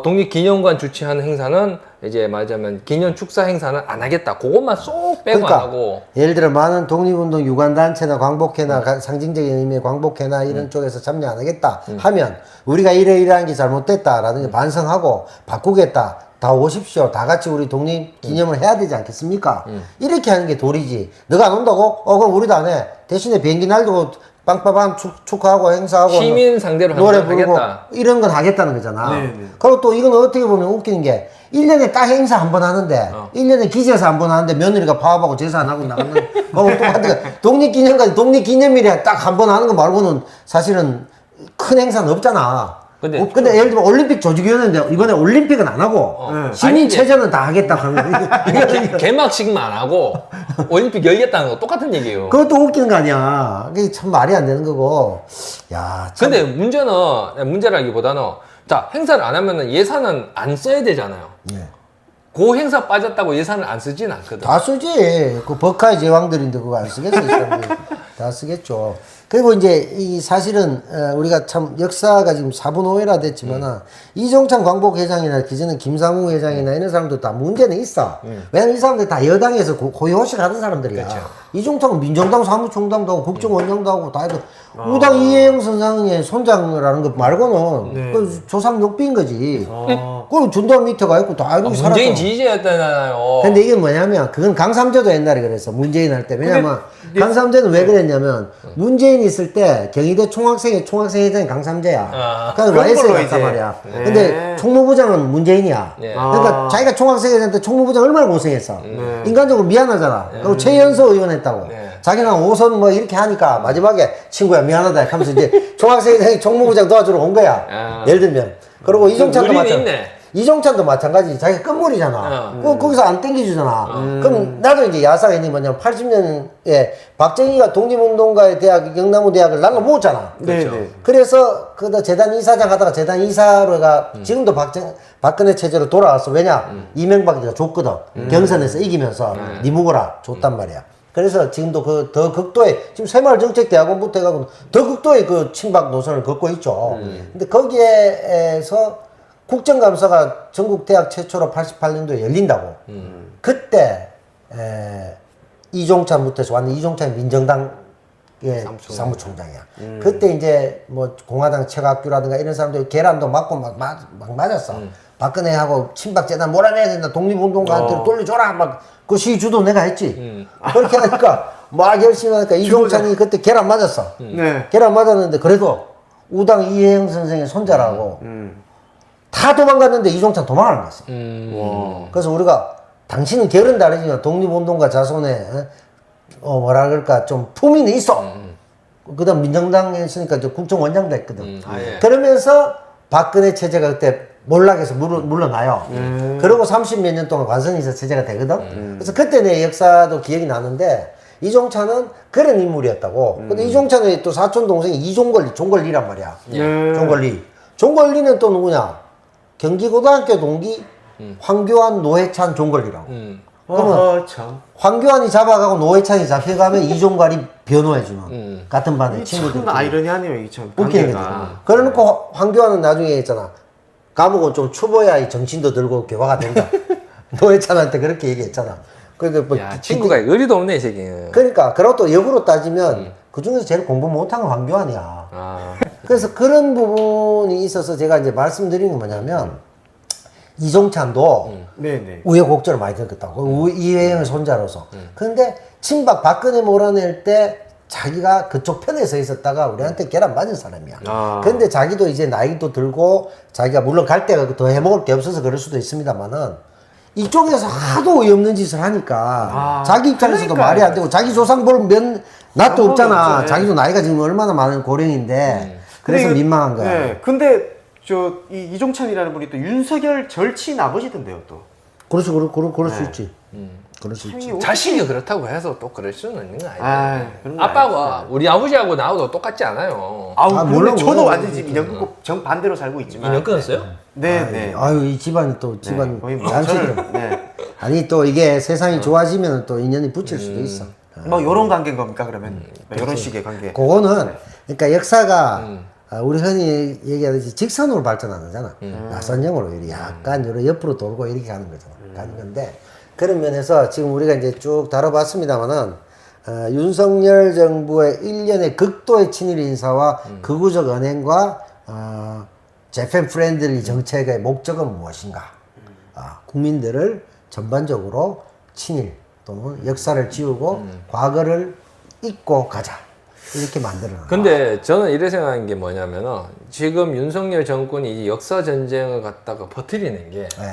독립기념관 주최하는 행사는 이제 말하자면 기념 축사 행사는 안 하겠다. 그것만 쏙 빼고 안 하고. 예를 들어 많은 독립운동 유관단체나 광복회나 상징적인 의미의 광복회나 이런 쪽에서 참여 안 하겠다 하면 우리가 이러이러한 게 잘못됐다라든지 반성하고 바꾸겠다. 다 오십시오. 다 같이 우리 독립기념을 해야 되지 않겠습니까? 이렇게 하는 게 도리지. 너가 안 온다고? 그럼 우리도 안 해. 대신에 비행기 날도 빵빠밤 축하하고 행사하고 시민 상대로 노래 부르고 하겠다. 이런 건 하겠다는 거잖아. 네, 네. 그리고 또 이건 어떻게 보면 웃기는 게 1년에 딱 행사 한 번 하는데 1년에 기재사 한 번 하는데 며느리가 파업하고 제사 안 하고 나가는 거 똑같은 거. 독립기념관 독립기념일에 딱 한 번 하는 거 말고는 사실은 큰 행사는 없잖아. 근데 예를 들면 올림픽 조직위원회인데 이번에 올림픽은 안 하고 시민체전은 다 하겠다 하는 거. 개막식만 안 하고 올림픽 열겠다는 거 똑같은 얘기예요. 그것도 웃기는 거 아니야. 그게 참 말이 안 되는 거고. 야, 참. 근데 문제라기보다는 자, 행사를 안 하면은 예산은 안 써야 되잖아요. 네. 그 행사 빠졌다고 예산을 안 쓰진 않거든. 다 쓰지. 그 버카의 제왕들인데 그거 안 쓰겠어, 이 사람들이. 다 쓰겠죠. 그리고 이제 이 사실은 우리가 참 역사가 지금 4분 5회라 됐지만은 이종찬 광복회장이나 기존의 김상우 회장이나 이런 사람도 다 문제는 있어. 왜냐면 이 사람들 다 여당에서 고위호식 하던 사람들이야. 그렇죠. 이종찬은 민정당 사무총장도 하고 국정원장도 하고 다 해도 우당 이혜영 선생의 손장이라는 것 말고는 그 조상 욕비인 거지. 그걸 전두환 밑에 가 있고 다 이렇게 살았어. 문재인 지지자였잖아요. 근데 이게 뭐냐면 그건 강삼재도 옛날에 그랬어. 문재인 할 때. 왜냐면 강삼재는 왜 그랬냐면 문재인 있을 때 경희대 총학생회장이 강삼재야. 그래서 YS에 갔단 말이야. 네. 근데 총무부장은 문재인이야. 네. 그러니까 자기가 총학생회장 때 총무부장 얼마나 고생했어. 인간적으로 미안하잖아. 그리고 최연소 의원 했다고. 자기는 5선 뭐 이렇게 하니까 마지막에 친구야 미안하다 하면서 이제 총학생회장이 총무부장 도와주러 온 거야. 예를 들면. 그리고 이종찬도 이종찬도 마찬가지. 자기가 끝물이잖아. 거기서 안 땡겨주잖아. 그럼 나도 이제 야사가 있는 게 뭐냐면 80년에 박정희가 독립운동가의 대학, 영남우 대학을 날라 모았잖아. 그렇죠. 그래서 그 재단 이사장 하다가 재단 이사로가 지금도 박근혜 체제로 돌아왔어. 왜냐? 이명박이가 줬거든. 경선에서 이기면서 니 묵어라 줬단 말이야. 그래서 지금도 그 더 극도의 지금 새마을정책대학원부터 해가지고 더 극도의 그 친박 노선을 걷고 있죠. 근데 거기에서 국정감사가 전국 대학 최초로 88년도에 열린다고. 그때 이종찬부터 해서 왔는 이종찬이 민정당의 사무총장이야. 그때 이제 뭐 공화당 최각규라든가 이런 사람들 계란도 맞고 막 맞았어. 박근혜하고 친박 재단 몰아내야 된다. 독립운동가한테 돌려줘라. 막 그 시주도 내가 했지. 그렇게 하니까 막 열심히 하니까 이종찬이 그때 계란 맞았어. 계란 맞았는데 그래도 우당 이혜영 선생의 손자라고 다 도망갔는데 이종찬 도망을 안 갔어. 그래서 우리가 당신은 결은 다르지만 독립운동가 자손에 뭐라 그럴까 좀 품위는 있어. 그다음 민정당에 있으니까 국정원장도 했거든. 그러면서 박근혜 체제가 그때 몰락해서 물러나요. 그러고 30몇 년 동안 관성이사 체제가 되거든. 그래서 그때 내 역사도 기억이 나는데 이종찬은 그런 인물이었다고. 근데 이종찬의 또 사촌 동생이 종걸리란 말이야. 종걸리는 또 누구냐? 경기고등학교 동기 황교안, 노회찬, 종걸리라고. 그러면 황교안이 잡아가고 노회찬이 잡혀가면 이종걸이 변호해주는 같은 반의 친구들. 참 아이러니하네요, 이게 참. 웃기는 거지. 그래놓고 황교안은 나중에 있잖아. 감옥은 좀 추보야 이 정신도 들고 교화가 된다. 노회찬한테 그렇게 얘기했잖아. 그러니까 뭐 야, 친구가 의리도 없네, 이 새끼는. 그러니까 그리고 또 역으로 따지면 그 중에서 제일 공부 못한 건 황교안이야. 그래서 그런 부분이 있어서 제가 이제 말씀드린 게 뭐냐면 이종찬도 네네. 우여곡절을 많이 겪었다고. 이회영의 손자로서. 그런데 친박 박근혜 몰아낼 때 자기가 그쪽 편에 서 있었다가 우리한테 계란 맞은 사람이야. 근데 자기도 이제 나이도 들고 자기가 물론 갈 데가 더 해먹을 게 없어서 그럴 수도 있습니다만은 이쪽에서 하도 어이없는 짓을 하니까 자기 입장에서도 그러니까요. 말이 안 되고 자기 조상 볼 낯도 없잖아. 없죠. 자기도 나이가 지금 얼마나 많은 고령인데 그래서 근데 민망한 거야. 네. 근데 이 이종찬이라는 분이 또 윤석열 절친 아버지던데요 또. 그렇지, 그럴 수 있지. 그럴 수 있지. 자식이 그렇다고 해서 또 그럴 수는 있는 거 아, 아니에요. 그런 거 아빠가 우리 아버지하고 나하고 똑같지 않아요. 물론 물론 저도 물론 완전 지금 인연 정반대로 살고 있지만. 인연 끊었어요? 네. 아유, 이 집안이 또 집안 거의 뭐 양식이라. 저는, 네. 아니 또 이게 세상이 좋아지면 또 인연이 붙일 수도 있어. 뭐 요런 관계인 겁니까 그러면? 요런 식의 관계. 그거는 그러니까 역사가 우리 흔히 얘기하듯이 직선으로 발전 안 하잖아. 나선형으로 이렇게 약간 이렇게 옆으로 돌고 이렇게 가는 거잖아. 가는 건데 그런 면에서 지금 우리가 이제 쭉 다뤄봤습니다만은 윤석열 정부의 1년의 극도의 친일 인사와 극우적 언행과 재팬 프렌들리 정책의 목적은 무엇인가? 국민들을 전반적으로 친일 또는 역사를 지우고 과거를 잊고 가자. 이렇게 만들어놔. 근데 저는 이래 생각하는 게 뭐냐면은 지금 윤석열 정권이 이 역사 전쟁을 갖다가 버티는 게 네.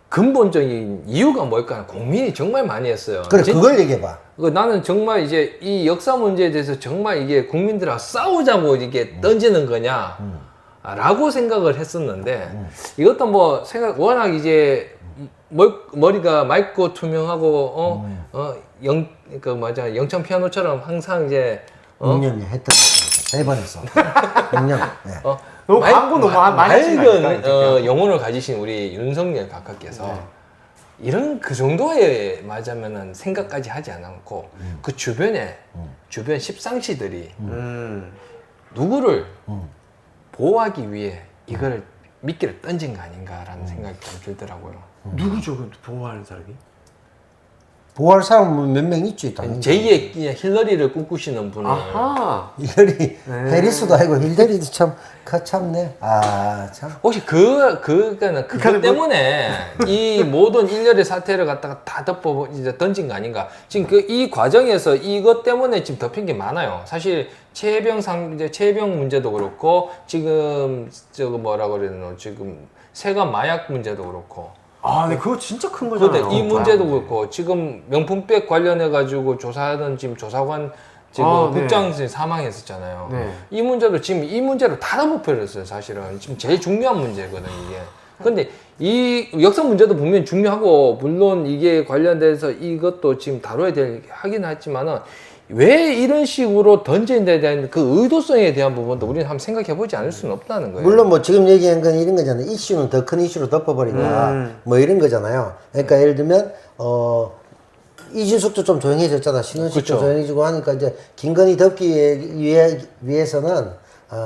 근본적인 이유가 뭘까? 고민이 정말 많이 했어요. 그래, 그걸 얘기해봐. 나는 정말 이제 이 역사 문제에 대해서 정말 이게 국민들하고 싸우자고 이게 던지는 거냐, 라고 생각을 했었는데, 이것도 뭐 워낙 이제 머리가 맑고 투명하고, 영창 피아노처럼 항상 이제, 6년이 했던 거. 3번 했어. 6년. 네. 너무 광고 너무 많이 하시는 거 아닙니까, 맑은 진짜? 영혼을 가지신 우리 윤석열 각하께서 이런 그 정도의 말하자면은 생각까지 하지 않았고 그 주변에 주변 십상시들이 누구를 보호하기 위해 이걸 미끼를 던진 거 아닌가라는 생각이 좀 들더라고요. 누구죠 그 보호하는 사람이? 보호할 사람은 몇 명 있지, 당연히. 제2의 그냥 힐러리를 꿈꾸시는 분을 아하. 힐러리, 해리스도 아니고 힐러리도 참 거참네. 참. 혹시 그것 때문에 이 모든 일련의 사태를 갖다가 다 덮어 이제 던진 거 아닌가? 지금 이 과정에서 이것 때문에 지금 덮인 게 많아요. 사실 최혜병 문제도 그렇고 지금 뭐라 그러나 지금 세관 마약 문제도 그렇고. 네, 그거 진짜 큰 거잖아요. 근데 이 문제도 그렇고 지금 명품백 관련해 가지고 조사하던 지금 조사관 지금 국장선생님 사망했었잖아요. 네. 이 문제도 지금 이 문제로 다 덮어버렸어요. 사실은 지금 제일 중요한 문제거든 이게. 근데 이 역사 문제도 분명히 중요하고 물론 이게 관련돼서 이것도 지금 다뤄야 하긴 하지만은 왜 이런 식으로 던진 데 대한 그 의도성에 대한 부분도 우리는 한번 생각해 보지 않을 수는 없다는 거예요. 물론 뭐 지금 얘기한 건 이런 거잖아요. 이슈는 더 큰 이슈로 덮어버리거나 뭐 이런 거잖아요. 그러니까 예를 들면 이준석도 좀 조용해졌잖아. 신원식도 그쵸. 조용해지고 하니까 이제 김건희 덮기 위해서는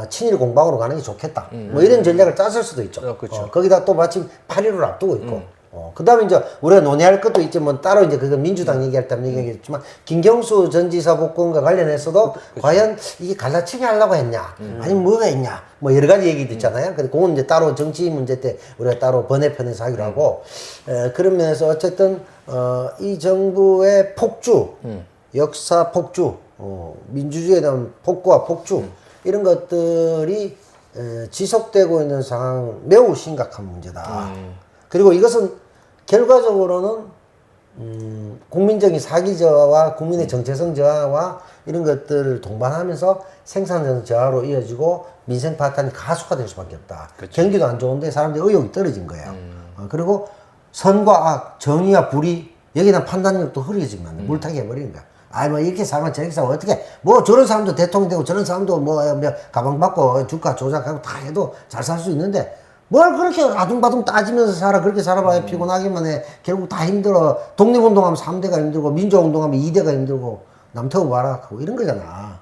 친일 공방으로 가는 게 좋겠다. 뭐 이런 전략을 짰을 수도 있죠. 그쵸. 거기다 또 마침 8.15를 앞두고 있고. 그 다음에 이제 우리가 논의할 것도 있지, 뭐 따로 이제 그거 민주당 얘기할 때 한번 얘기했지만, 김경수 전 지사 복권과 관련해서도 과연 이게 갈라치기 하려고 했냐, 아니면 뭐가 있냐, 뭐 여러 가지 얘기도 있잖아요. 근데 그건 이제 따로 정치 문제 때 우리가 따로 번외편에서 하기로 하고, 그런 면에서 어쨌든, 이 정부의 폭주, 역사 폭주, 민주주의에 대한 폭구와 폭주, 이런 것들이 지속되고 있는 상황은 매우 심각한 문제다. 그리고 이것은 결과적으로는 국민적인 사기 저하와 국민의 정체성 저하와 이런 것들을 동반하면서 생산성 저하로 이어지고 민생 파탄이 가속화될 수밖에 없다. 그쵸. 경기도 안 좋은데 사람들이 의욕이 떨어진 거예요. 그리고 선과 악, 정의와 불의 여기에 대한 판단력도 흐려지면 안 돼. 물타기 해버리는 거야. 뭐 이렇게 살면 저렇게 살면 어떻게 뭐 저런 사람도 대통령 되고 저런 사람도 뭐 가방 받고 주가 조작하고 다 해도 잘 살 수 있는데 뭘 그렇게 아둥바둥 따지면서 살아. 그렇게 살아봐야 피곤하기만 해. 결국 다 힘들어. 독립운동하면 3대가 힘들고 민주화운동하면 2대가 힘들고 남태우 봐라 하고 이런 거잖아.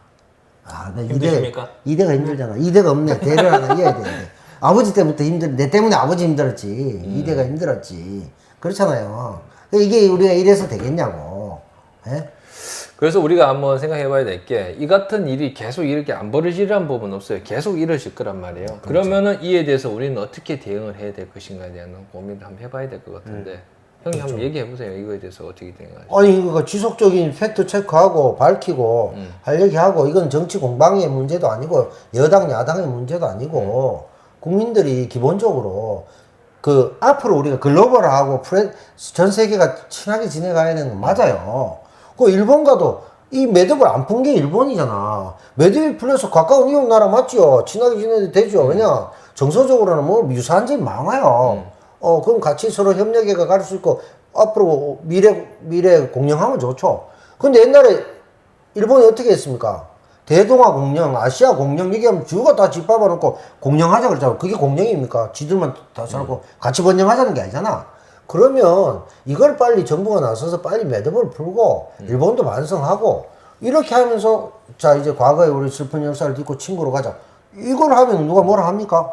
힘드십니까? 2대가 힘들잖아. 2대가 없네. 대를 하나 이어야 되는데. 아버지 때부터 내 때문에 아버지 힘들었지. 2대가 힘들었지. 그렇잖아요. 이게 우리가 이래서 되겠냐고. 예? 그래서 우리가 한번 생각해 봐야 될 게 이 같은 일이 계속 이렇게 안 벌어지라는 법은 없어요. 계속 이러실 거란 말이에요. 그렇죠. 그러면은 이에 대해서 우리는 어떻게 대응을 해야 될 것인가에 대한 고민을 한번 해봐야 될 것 같은데 형님 한번 얘기해 보세요. 이거에 대해서 어떻게 대응하실지. 아니 그러니까 지속적인 팩트 체크하고 밝히고 할 얘기하고 이건 정치 공방의 문제도 아니고 여당 야당의 문제도 아니고 국민들이 기본적으로 그 앞으로 우리가 글로벌하고 전 세계가 친하게 지내가야 되는 건 맞아요. 그 일본과도 이 매듭을 안 푼 게 일본이잖아. 매듭이 풀려서 가까운 이웃 나라 맞죠? 친하게 지내도 되죠. 왜냐 정서적으로는 뭐 유사한 점이 많아요. 그럼 같이 서로 협력해가 갈 수 있고 앞으로 미래 공영하면 좋죠. 근데 옛날에 일본이 어떻게 했습니까? 대동아 공영, 아시아 공영 얘기하면 주가 다 집합아 놓고 공영하자 그러잖아. 그게 공영입니까? 지들만 다 살고 같이 번영하자는 게 아니잖아. 그러면 이걸 빨리 정부가 나서서 빨리 매듭을 풀고 일본도 반성하고 이렇게 하면서 자 이제 과거에 우리 슬픈 역사를 딛고 친구로 가자. 이걸 하면 누가 뭐라 합니까?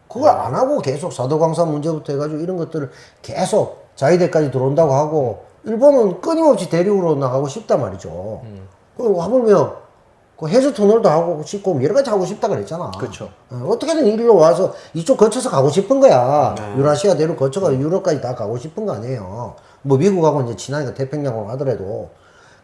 그걸 안 하고 계속 사도강사 문제부터 해가지고 이런 것들을 계속 자위대까지 들어온다고 하고 일본은 끊임없이 대륙으로 나가고 싶단 말이죠. 그리고 하물며 그 해저 터널도 하고 싶고 여러 가지 하고 싶다 그랬잖아. 그렇죠. 어떻게든 이리로 와서 이쪽 거쳐서 가고 싶은 거야. 유라시아 대륙 거쳐가 유럽까지 다 가고 싶은 거 아니에요. 뭐 미국하고 이제 친하니까 태평양으로 하더라도.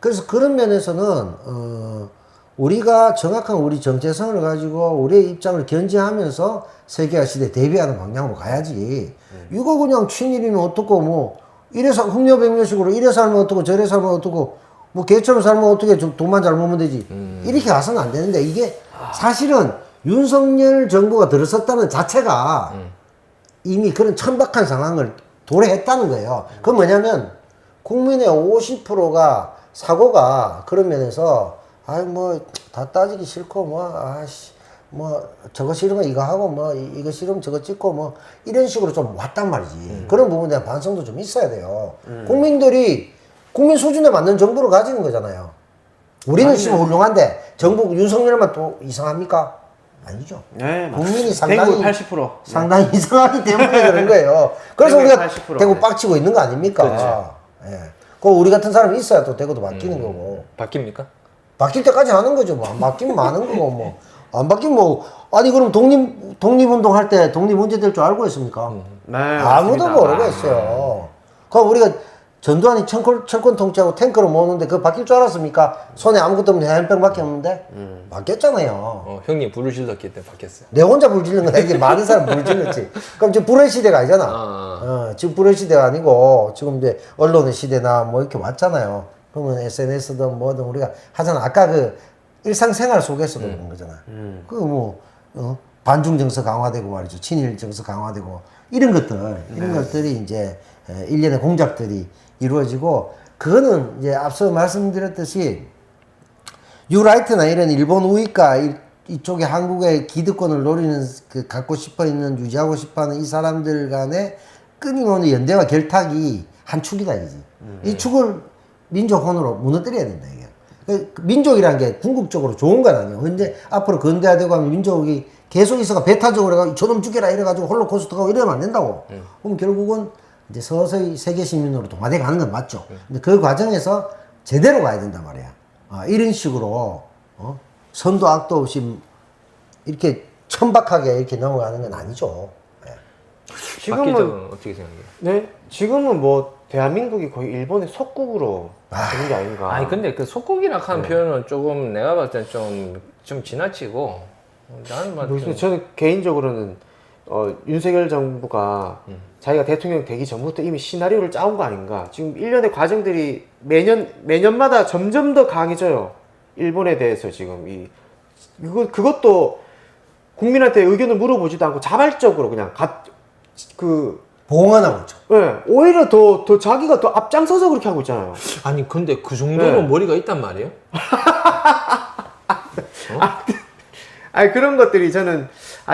그래서 그런 면에서는 우리가 정확한 우리 정체성을 가지고 우리의 입장을 견지하면서 세계화 시대에 대비하는 방향으로 가야지. 이거 그냥 친일이면 어떻고 뭐 이래서 흥려백려식으로 이래 살면 어떻고 저래 살면 어떻고 뭐 개처럼 살면 어떻게 돈만 잘 모으면 되지. 이렇게 가서는 안 되는데 이게 사실은 윤석열 정부가 들어섰다는 자체가 이미 그런 천박한 상황을 도래했다는 거예요. 그건 뭐냐면 국민의 50%가 사고가 그런 면에서 아이 뭐 다 따지기 싫고 뭐 아씨 뭐 저거 싫으면 이거 하고 뭐 이거 싫으면 저거 찍고 뭐 이런 식으로 좀 왔단 말이지. 그런 부분에 대한 반성도 좀 있어야 돼요. 국민들이 국민 수준에 맞는 정부를 가지는 거잖아요. 우리는 지금 훌륭한데 정부 윤석열만 또 이상합니까? 아니죠. 네, 국민이 대구 80%. 상당히 이상하기 때문에 그런 거예요. 그래서 우리가 80%, 대구 네. 빡치고 있는 거 아닙니까? 그렇죠. 예. 그 우리 같은 사람이 있어야 또 대구도 바뀌는 거고. 바뀝니까? 바뀔 때까지 하는 거죠. 뭐. 안 바뀌면 많은 거고, 뭐. 안 바뀌면 뭐. 아니, 그럼 독립운동 할 때 독립 문제 될 줄 알고 있습니까? 네, 아무도 맞습니다. 모르고 있어요. 그럼 우리가 전두환이 철권 통치하고 탱크로 모으는데 그거 바뀔 줄 알았습니까? 손에 아무것도 없는 해안병밖에 없는데? 바뀌었잖아요. 형님 불을 질렀기 때문에 바뀌었어요. 내 혼자 불 지른 건 아니지. 많은 사람 불 질렀지. 그럼 지금 불의 시대가 아니잖아. 지금 불의 시대가 아니고 지금 이제 언론의 시대나 뭐 이렇게 왔잖아요. 그러면 SNS든 뭐든 우리가 하잖아. 아까 그 일상생활 속에서도 그런 거잖아. 그 뭐, 반중 정서 강화되고 말이죠. 친일 정서 강화되고 이런 것들, 이런 것들이 이제 일련의 공작들이 이루어지고 그거는 이제 앞서 말씀드렸듯이 뉴라이트나 이런 일본 우익과 이쪽에 한국의 기득권을 노리는 그 갖고 싶어 있는 유지하고 싶어 하는 이 사람들 간의 끊임없는 연대와 결탁이 한 축이다 이지. 이 축을 민족혼으로 무너뜨려야 된다 이게. 그 민족이라는 게 궁극적으로 좋은 건 아니에요. 근데 앞으로 근대화되고 하면 민족이 계속 있어가 배타적으로 해가지고 저놈 죽여라 이래가지고 홀로코스트가 이러면 안 된다고. 그럼 결국은 이제 서서히 세계 시민으로 동화돼 가는 건 맞죠. 근데 그 과정에서 제대로 가야 된단 말이야. 이런 식으로 선도 악도 없이 이렇게 천박하게 이렇게 넘어가는 건 아니죠. 네. 지금은 어떻게 생각해요? 네, 지금은 뭐 대한민국이 거의 일본의 속국으로 되는 게 아닌가. 아니 근데 그 속국이라 하는 표현은 조금 내가 봤을 땐 좀 지나치고 나는 막 모르겠어요. 저는 개인적으로는 윤석열 정부가 자기가 대통령 되기 전부터 이미 시나리오를 짜온 거 아닌가. 지금 일련의 과정들이 매년마다 점점 더 강해져요. 일본에 대해서 지금 그것도 국민한테 의견을 물어보지도 않고 자발적으로 그냥 봉헌하고 있죠. 네, 오히려 더 자기가 더 앞장서서 그렇게 하고 있잖아요. 아니 근데 그 정도로 네. 머리가 있단 말이에요? 아니 그런 것들이 저는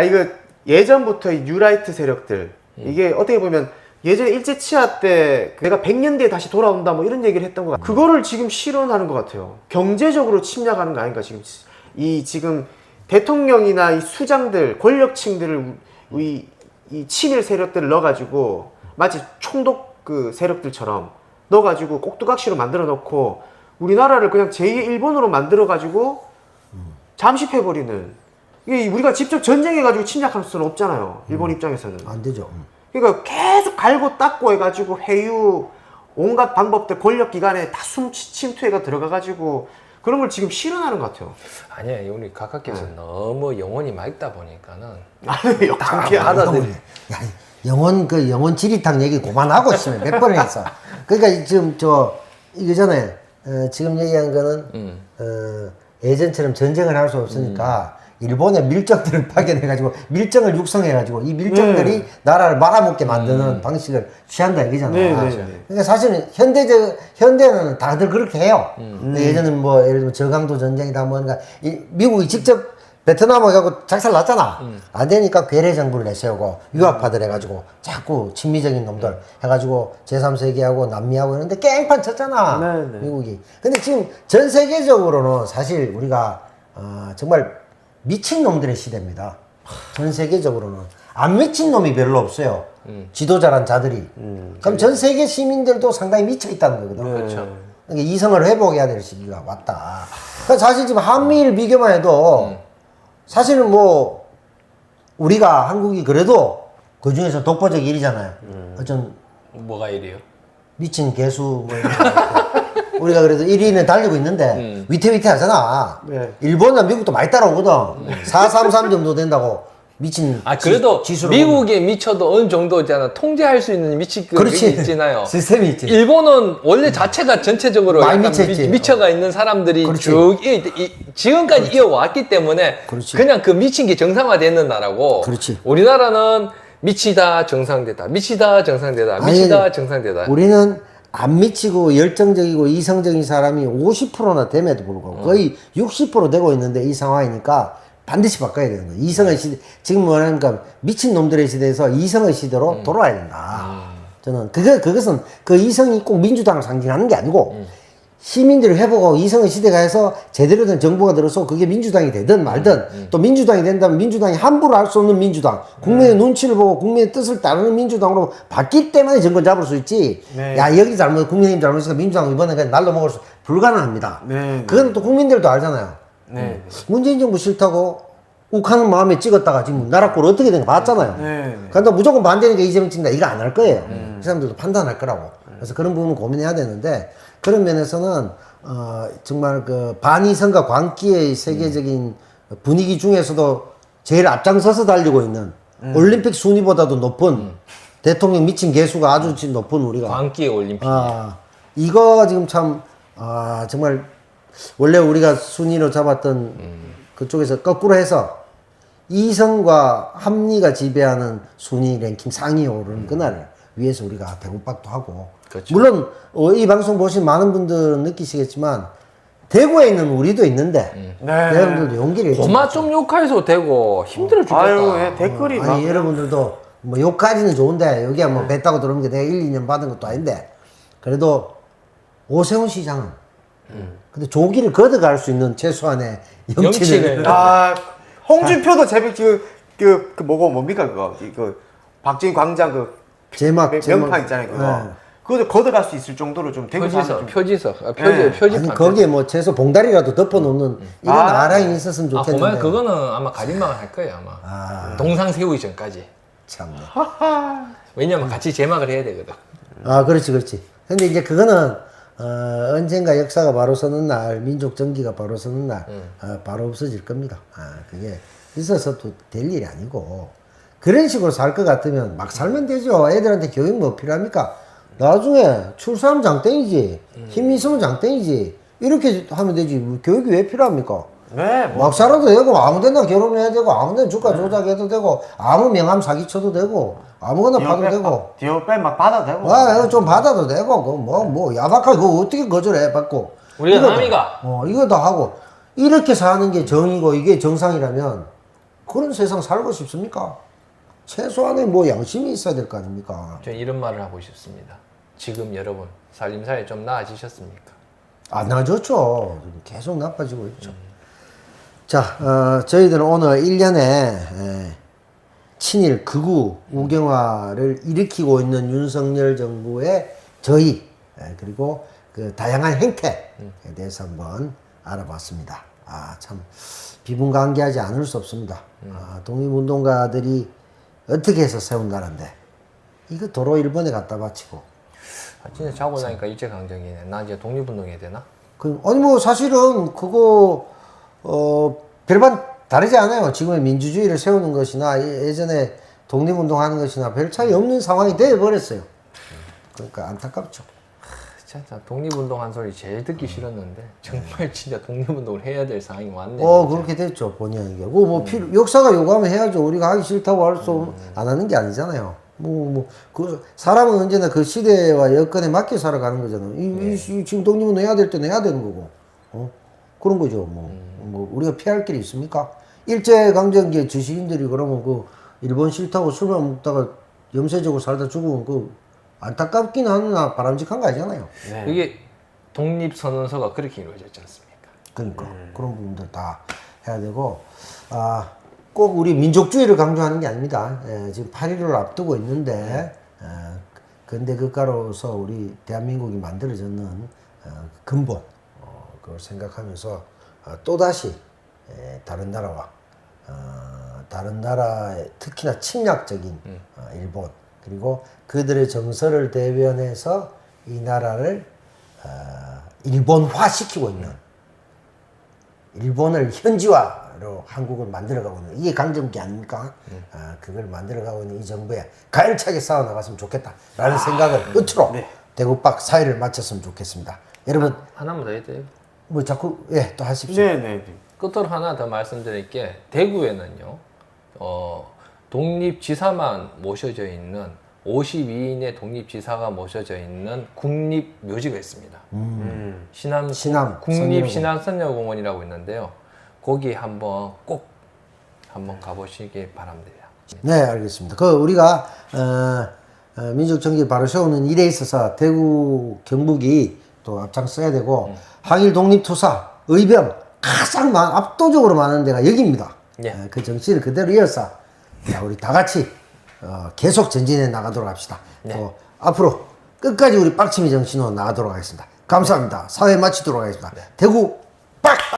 이거 예전부터 이 뉴라이트 세력들 이게 어떻게 보면 예전에 일제 치하 때 내가 100년 뒤에 다시 돌아온다 뭐 이런 얘기를 했던 것 같아요. 그거를 지금 실현하는 것 같아요. 경제적으로 침략하는 거 아닌가 지금 지금 대통령이나 이 수장들 권력층들을 이 친일 세력들을 넣어가지고 마치 총독 그 세력들처럼 넣어가지고 꼭두각시로 만들어 놓고 우리나라를 그냥 제2의 일본으로 만들어가지고 잠식해버리는. 이게 우리가 직접 전쟁해가지고 침략할 수는 없잖아요. 일본 입장에서는. 안 되죠. 그러니까 계속 갈고 닦고 해가지고 회유, 온갖 방법들 권력기관에 다 침투해가 들어가가지고 그런 걸 지금 실현하는 것 같아요. 아니야, 우리 각각께서 너무 영혼이 맑다 보니까는 아니, 역장기야. 받아들이. 야, 영혼 지리탕 얘기 그만하고 있으면 몇 번 했어. 그러니까 지금 이거잖아요. 지금 얘기한 거는 예전처럼 전쟁을 할 수 없으니까 일본의 밀정들을 파견해가지고 밀정을 육성해가지고 이 밀정들이 나라를 말아먹게 만드는 방식을 취한다 이거잖아요. 그러니까 사실은 현대는 다들 그렇게 해요. 예전에는 뭐 예를 들면 저강도 전쟁이다 뭐니까 미국이 직접 베트남을 가고 작살 났잖아. 안 되니까 괴뢰 정부를 내세우고 유학파들 해가지고 자꾸 친미적인 놈들 해가지고 제3세계하고 남미하고 이런데 깽판 쳤잖아. 미국이. 근데 지금 전 세계적으로는 사실 우리가 정말 미친 놈들의 시대입니다. 전 세계적으로는 안 미친 놈이 별로 없어요. 지도자란 자들이. 그럼 전 세계 시민들도 상당히 미쳐 있다는 거거든. 그렇죠. 그러니까 이성을 회복해야 될 시기가 왔다. 그러니까 사실 지금 한미일 비교만 해도 사실은 뭐 우리가 한국이 그래도 그 중에서 독보적 1위잖아요. 어쩐 뭐가 이래요? 미친 개수 뭐 이런 거. 우리가 그래도 1위는 달리고 있는데 위태위태하잖아. 일본이나 미국도 많이 따라오거든. 433 정도 된다고 미친 그래도 지수로 미국에 미쳐도 어느 정도 있잖아. 통제할 수 있는 그게 있잖아요. 시스템이 있지. 일본은 원래 자체가 전체적으로 많이 약간 미쳐있지. 미쳐가 있는 사람들이 그렇지. 쭉 지금까지 이어왔기 때문에 그렇지. 그냥 그 미친 게 정상화되는 나라고. 그렇지. 우리나라는 미치다 정상되다, 미치다 정상되다, 미치다 정상되다. 우리는 안 미치고 열정적이고 이성적인 사람이 50%나 됨에도 불구하고 거의 60% 되고 있는데 이 상황이니까 반드시 바꿔야 되는 거예요. 이성의 시대, 지금 뭐냐니까 미친 놈들의 시대에서 이성의 시대로 돌아와야 된다. 저는 그것은 그 이성이 꼭 민주당을 상징하는 게 아니고 시민들을 회복하고 이성의 시대가 해서 제대로 된 정부가 들어서 그게 민주당이 되든 말든 또 민주당이 된다면 민주당이 함부로 할 수 없는 민주당, 국민의 눈치를 보고 국민의 뜻을 따르는 민주당으로 바뀌기 때문에 정권 잡을 수 있지. 야 여기 잘못 국민의힘 잘못했으니까 민주당 이번에 그냥 날로 먹을 수 불가능합니다. 그건 또 국민들도 알잖아요. 문재인 정부 싫다고 욱하는 마음에 찍었다가 지금 나라 꼴 어떻게 된 거 봤잖아요. 그러니까 무조건 반대니까 이재명 찍는다 이거 안 할 거예요. 그 사람들도 판단할 거라고. 그래서 그런 부분은 고민해야 되는데 그런 면에서는 정말 그 반이성과 광기의 세계적인 분위기 중에서도 제일 앞장서서 달리고 있는 올림픽 순위보다도 높은 대통령 미친 개수가 아주 높은 우리가 광기의 올림픽. 이거 지금 참 정말 원래 우리가 순위로 잡았던 그쪽에서 거꾸로 해서 이성과 합리가 지배하는 순위 랭킹 상위에 오르는 그날을 위해서 우리가 대국박도 하고 그렇죠. 물론 이 방송 보신 많은 분들은 느끼시겠지만 대구에 있는 우리도 있는데 여러분들도 용기를 고마 좀 욕해서 되고 힘들어 죽겠다. 아유, 댓글이 막. 여러분들도 뭐 욕까지는 좋은데 여기야 뭐 배 타고 들어오는 게 내가 1, 2년 받은 것도 아닌데 그래도 오세훈 시장은 근데 조기를 걷어갈 수 있는 최소한의 영치를 홍준표도 제발 뭐고 뭡니까 그거 박정희 광장 제막 명판 있잖아요 그거. 그것도 걷어갈 수 있을 정도로 좀 대구 표지석. 아니 거기에 뭐 최소 봉다리라도 덮어놓는 이런 나라에 있었으면 좋겠는데. 보면 그거는 아마 가림막을 할 거예요 아마. 동상 세우기 전까지. 참. 왜냐면 같이 제막을 해야 되거든. 그렇지. 근데 이제 그거는 언젠가 역사가 바로 서는 날, 민족 정기가 바로 서는 날, 바로 없어질 겁니다. 그게 있어서도 될 일이 아니고 그런 식으로 살 것 같으면 막 살면 되죠. 애들한테 교육 뭐 필요합니까? 나중에 출세하면 장땡이지, 힘이 있으면 장땡이지. 이렇게 하면 되지. 교육이 왜 필요합니까? 막 살아도 되고 아무데나 결혼해야 되고 아무데나 주가 조작해도 되고 아무 명함 사기쳐도 되고 아무거나 봐도 되고 디오백 막 받아도 되고 좀 받아도 되고 뭐 야박하게 그거 어떻게 거절해 받고 우리가 남이가 이거 다 하고 이렇게 사는 게 정이고 이게 정상이라면 그런 세상 살고 싶습니까? 최소한의 뭐 양심이 있어야 될 거 아닙니까? 저는 이런 말을 하고 싶습니다. 지금 여러분 살림살이 좀 나아지셨습니까? 안 나아졌죠. 계속 나빠지고 있죠. 자, 저희들은 오늘 1년에 친일 극우 우경화를 일으키고 있는 윤석열 정부의 저희 그리고 그 다양한 행태에 대해서 한번 알아봤습니다. 참 비분간개하지 않을 수 없습니다. 독립운동가들이 어떻게 해서 세운 나라인데 이거 도로 일본에 갖다 바치고. 진짜 자고 나니까 일제강점기네. 나 이제 독립운동해야 되나? 아니 뭐 사실은 그거 별반 다르지 않아요. 지금의 민주주의를 세우는 것이나 예전에 독립운동하는 것이나 별 차이 없는 상황이 되어버렸어요. 그러니까 안타깝죠. 진짜 독립운동 한 소리 제일 듣기 싫었는데 정말 진짜 독립운동을 해야 될 상황이 왔네. 그렇게 됐죠. 본의 아니게. 역사가 요구하면 해야죠. 우리가 하기 싫다고 할 수 안 하는 게 아니잖아요. 그 사람은 언제나 그 시대와 여건에 맞게 살아가는 거잖아요. 지금 독립운동 해야 될 때는 해야 되는 거고. 그런 거죠. 우리가 피할 길이 있습니까? 일제강점기에 지식인들이 그러면 일본 싫다고 술만 먹다가 염세적으로 살다 죽으면 안타깝긴 하나 바람직한 거 아니잖아요. 네. 이게 독립선언서가 그렇게 이루어졌지 않습니까? 그러니까 그런 부분들 다 해야 되고 꼭 우리 민족주의를 강조하는 게 아닙니다. 지금 8.15를 앞두고 있는데 근대 국가로서 우리 대한민국이 만들어졌는 근본 그걸 생각하면서 또다시 다른 나라와 다른 나라의 특히나 침략적인 일본 그리고 그들의 정서를 대변해서 이 나라를 일본화시키고 있는 일본을 현지화로 한국을 만들어가고 있는 이게 강점기 아닙니까? 그걸 만들어가고 있는 이 정부에 가열차게 싸워나갔으면 좋겠다라는 생각을 끝으로 대국박 사회를 마쳤으면 좋겠습니다. 여러분 하나만 더 해도 돼요? 뭐 자꾸 또 하십시오. 네네. 끝으로 하나 더 말씀드릴 게 대구에는요 독립지사만 모셔져 있는 52인의 독립지사가 모셔져 있는 국립묘지가 있습니다. 신암 국립신암선녀공원이라고 있는데요. 거기 꼭 한번 가보시길 바랍니다. 네, 알겠습니다. 우리가 민족 정기 바로 세우는 일에 있어서 대구 경북이 또 앞장서야 되고 항일 독립투사 의병 가장 압도적으로 많은 데가 여기입니다. 그 정치를 그대로 이어서 우리 다 같이 계속 전진해 나가도록 합시다. 앞으로 끝까지 우리 빡침이 정신으로 나가도록 하겠습니다. 감사합니다. 사회 마치도록 하겠습니다. 대구 빡!